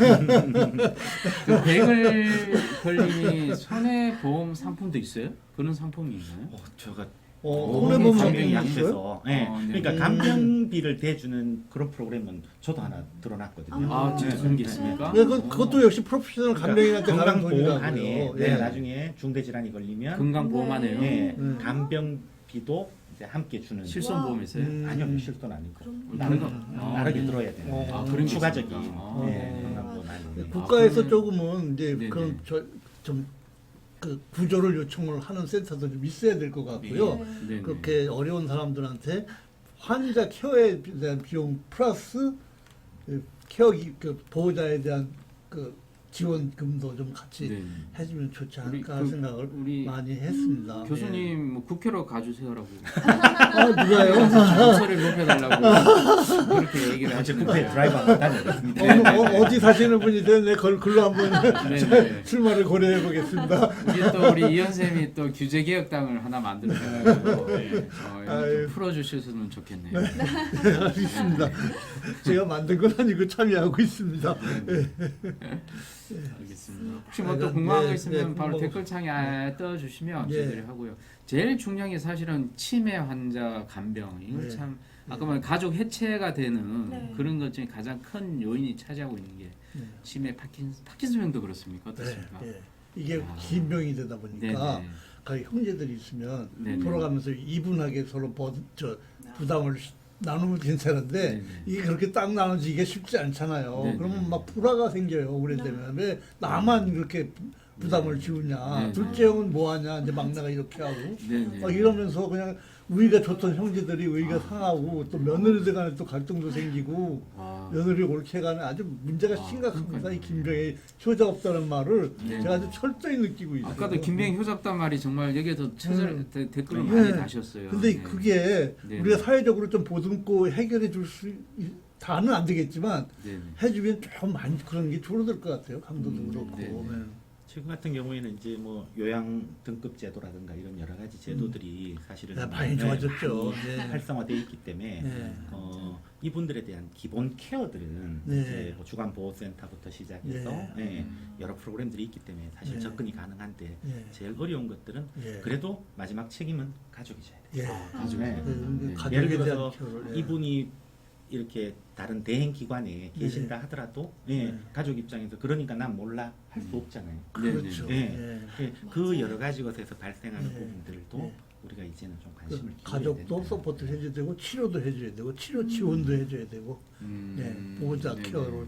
그 백을 걸림이 손해보험 상품도 있어요? 그런 상품이 있나요? 제가 손해보험 간병이 상품이 있어요? 약해서 네. 네. 그러니까 간병비를 대주는 그런 프로그램은 저도 하나 들어놨거든요. 아, 진짜 네. 그런 게 있습니까? 네, 그것도 역시 프로페셔널 간병인한테 가는 건강보험 안에 돈이라고요. 내가 예. 나중에 중대질환이 걸리면 건강보험하네요. 예, 음. 간병비도 이제 함께 주는. 실손보험 있어요? 아니요, 실손 아니고 그럼 나르게 들어야 되는 아, 그런 게 추가적인 있습니까? 아. 예, 건강보험 안에. 국가에서 그러면- 조금은 이제 네네. 그런 그 구조를 요청을 하는 센터도 좀 있어야 될 것 같고요. 네. 네네. 그렇게 어려운 사람들한테 환자 케어에 대한 비용 플러스 그 보호자에 대한 그 지원금도 좀 같이 네. 해주면 좋지 우리 않을까 그- 생각을 우리 많이 했습니다. 교수님 뭐 국회로 가주세요라고 누가요? 목소리를 높여달라고 그렇게 얘기를 제 하시는 국회 거예요. 드라이버 다녀왔습니다. 어디 사시는 분이세요? 네, 글로 한번 네네. 출마를 고려해 보겠습니다. 이게 또 우리 이현 쌤이 또 규제 개혁당을 하나 만들어가지고 아유. 좀 풀어주셨으면 좋겠네요. 알겠습니다. 제가 만든 건 아니고 참여하고 있습니다. 알겠습니다. 혹시 뭐 또 궁금한 거 있으면 바로 뭐, 댓글창에 떠주시면 예. 저희들이 하고요. 제일 중요한 게 사실은 치매 환자 간병 이거 네. 참 아까 말 가족 해체가 되는 네. 그런 것 중에 가장 큰 요인이 차지하고 있는 게 치매 파킨슨병도 그렇습니까? 어떻습니까? 네, 이게 아. 긴 병이 되다 보니까 네네. 가히 형제들이 있으면 네네. 돌아가면서 이분하게 서로 부담을 나누면 괜찮은데 네네. 이게 그렇게 딱 나눠지기가 쉽지 않잖아요. 네네. 그러면 막 불화가 생겨요. 오래되면 왜 나만 그렇게 부담을 지우냐. 네네. 둘째 형은 뭐 하냐. 이제 막내가 이렇게 하고 네네. 막 이러면서 그냥 우위가 좋던 형제들이 우위가 상하고 또 며느리들 간에 또 갈등도 생기고 아, 며느리 옳게 가는 아주 문제가 심각합니다. 이 김병희 효자 없다는 말을 네. 제가 아주 철저히 느끼고 있어요. 아까도 김병희 효잡단 말이 정말 여기에도 댓글을 네. 많이 다셨어요. 근데 네. 그게 네. 우리가 사회적으로 좀 보듬고 해결해 줄 수 다는 안 되겠지만 네. 해주면 좀 많이 그런 게 줄어들 것 같아요. 강도도 그렇고. 네. 네. 지금 같은 경우에는 이제 뭐 요양 등급 제도라든가 이런 여러 가지 제도들이 사실은 네, 많이 좋아졌죠. 많이 네. 활성화되어 있기 때문에 네. 이분들에 대한 기본 케어들은 네. 이제 뭐 주간 보호센터부터 시작해서 네. 여러 프로그램들이 있기 때문에 사실 네. 접근이 가능한데 네. 제일 어려운 것들은 예. 그래도 마지막 책임은 가족이 져야 돼요. 예. 가족. 네. 네. 가족에 예를 대한 들어서 케어를, 예. 이분이 이렇게 다른 대행 기관에 계신다 하더라도 네. 가족 입장에서 그러니까 난 몰라 할 수 없잖아요. 그렇죠. 네. 예. 그 여러 가지 것에서 발생하는 네. 부분들도 네. 우리가 이제는 좀 그 관심을 기울여야 가족도 된다. 서포트 해줘야 되고 치료도 해줘야 되고 치료 지원도 해줘야 되고 네. 보호자 네네. 케어를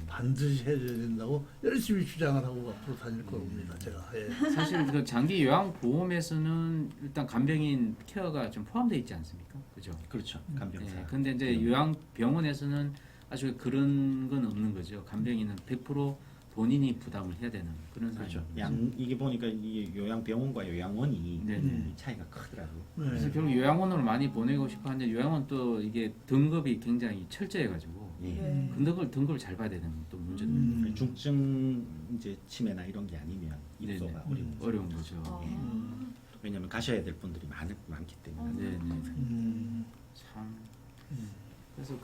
반드시 해줘야 된다고 열심히 주장을 하고 앞으로 다닐 겁니다. 제가. 예. 사실 그 장기 요양 보험에서는 일단 간병인 케어가 좀 포함되어 있지 않습니까? 그죠? 그렇죠. 간병사. 네. 근데 이제 요양병원에서는 아주 그런 건 없는 거죠. 간병인은 100% 본인이 부담을 해야 되는 그런 그렇죠. 상황이죠. 이게 보니까 이 요양병원과 요양원이 네네. 차이가 크더라고요. 네. 그래서 결국 요양원으로 많이 보내고 싶어 하는데 요양원 또 이게 등급이 굉장히 철저해가지고 예. 네. 등급을 잘 봐야 되는 또 문제도 중증 이제 치매나 이런 게 아니면 네네. 입소가 어려운 거죠. 어려운 거죠. 아. 예. 왜냐하면 가셔야 될 분들이 많기 때문에. 네네. 참. 그래서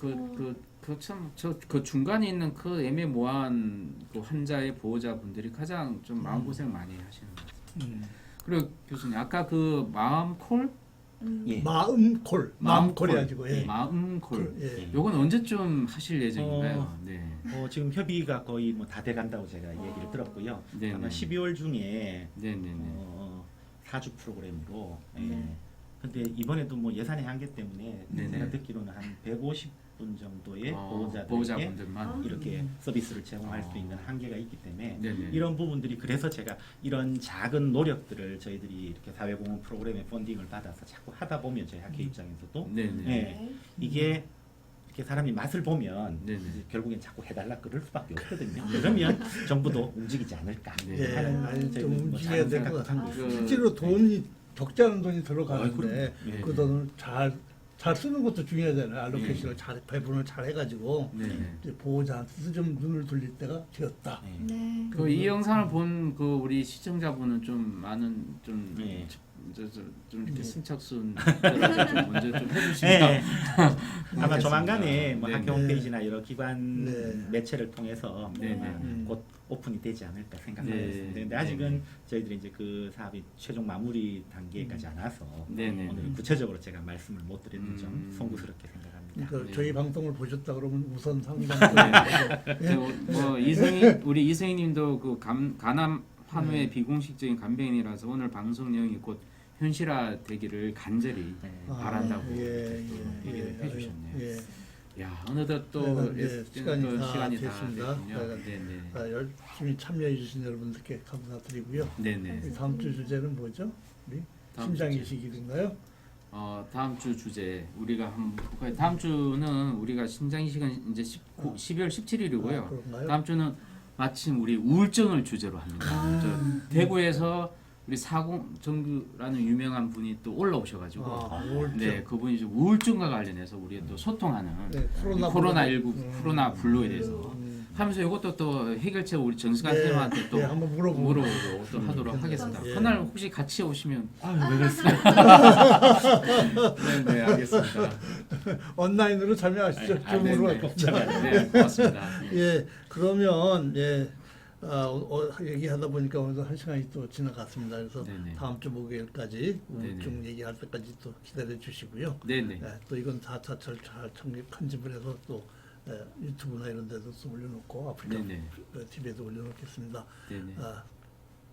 그 중간에 있는 그 애매모호한 그 환자의 보호자분들이 가장 좀 마음고생 많이 하시는 것 같아요. 그리고 교수님 아까 그 마음콜 예. 마음콜 해가지고 예. 마음콜 예. 요건 언제쯤 하실 예정인가요? 네. 지금 협의가 거의 뭐 다 돼간다고 제가 얘기를 들었고요. 네네. 아마 12월 중에 네네네. 4주 프로그램으로. 예. 네. 근데 이번에도 뭐 예산의 한계 때문에 네네. 제가 듣기로는 한 150분 정도의 보호자들에게 보호자분들만 이렇게 서비스를 제공할 수 있는 한계가 있기 때문에 네네. 이런 부분들이 그래서 제가 이런 작은 노력들을 저희들이 이렇게 사회공헌 프로그램의 펀딩을 받아서 자꾸 하다 보면 저희 학회 입장에서도 네네. 예, 이게 이렇게 사람이 맛을 보면 네네. 이제 결국엔 자꾸 해달라 그럴 수밖에 없거든요. 그러면 정부도 움직이지 않을까 네. 예. 하는 아니, 좀 저희는 뭐 움직여야 작은 될 생각도 것 하고 같아요. 있어요. 실제로 돈이 적지 않은 돈이 들어가는데 그럼요. 그 돈을 잘 쓰는 것도 중요하잖아요. 알로케이션을 잘 배분을 잘 해가지고 네네. 이제 보호자한테 좀 눈을 돌릴 때가 되었다. 네. 네. 그 이 영상을 본 그 우리 시청자분은 좀 많은 좀 네. 좀 이렇게 네. 승착순 좀 먼저 좀 해주시면 네. 아마 알겠습니다. 조만간에 뭐 네. 학교 홈페이지나 여러 기관 네. 매체를 통해서 네. 아마 네. 곧 오픈이 되지 않을까 생각하고 네. 있습니다. 근데 네. 아직은 저희들이 이제 그 사업이 최종 마무리 단계까지 안 와서 네네. 오늘 구체적으로 제가 말씀을 못 드리는 점 음. 송구스럽게 생각합니다. 그러니까 네. 저희 방송을 보셨다 그러면 우선 상담. 뭐 우리 이승희님도 그 간암 환우의 비공식적인 간병인이라서 오늘 방송 내용이 곧 현실화되기를 간절히 네. 바란다고 예, 또 얘기를 해주셨네요. 예. 야 어느덧 또 네, 시간이 다 됐습니다. 됐군요. 네네. 열심히 참여해 주신 여러분들께 감사드리고요. 네네. 우리 다음 주 주제는 뭐죠? 우리 다음 심장이식인가요? 다음 주 주제 우리가 다음 주는 우리가 심장이식은 이제 12월 17일이고요. 그런가요? 다음 주는 마침 우리 우울증을 주제로 합니다. 저 대구에서 우리 사공정규라는 유명한 분이 또 올라오셔가지고 우울증. 네 그분이 좀 우울증과 관련해서 우리 또 소통하는 네, 코로나19 코로나 블루에 대해서 음. 하면서 이것도 또 해결책 우리 정승환 선생님한테 또 한번 물어보고 물어보고 또 하도록 하겠습니다. 예. 그날 혹시 같이 오시면 왜 그랬어요? 네 알겠습니다. 온라인으로 참여하시죠. 줌으로 할 겁니다. 네 고맙습니다. 예, 그러면 얘기하다 보니까 오늘도 1시간이 또 지나갔습니다. 그래서 네네. 다음 주 목요일까지 우울증 네네. 얘기할 때까지 또 기다려 주시고요. 네네. 예, 또 이건 다 잘 편집을 해서 또 유튜브나 이런 데도 또 올려놓고 아프리카 네네. TV에도 올려놓겠습니다. 네네.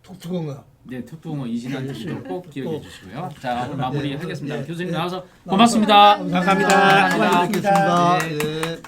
톡톡응아 네, 툭툭어 이진환 네, 님도 꼭 기억해 꼭. 주시고요. 자, 오늘 마무리하겠습니다. 네, 교수님 네. 나와서 고맙습니다. 감사합니다. 감사합니다. 수고하셨습니다. 네. 예.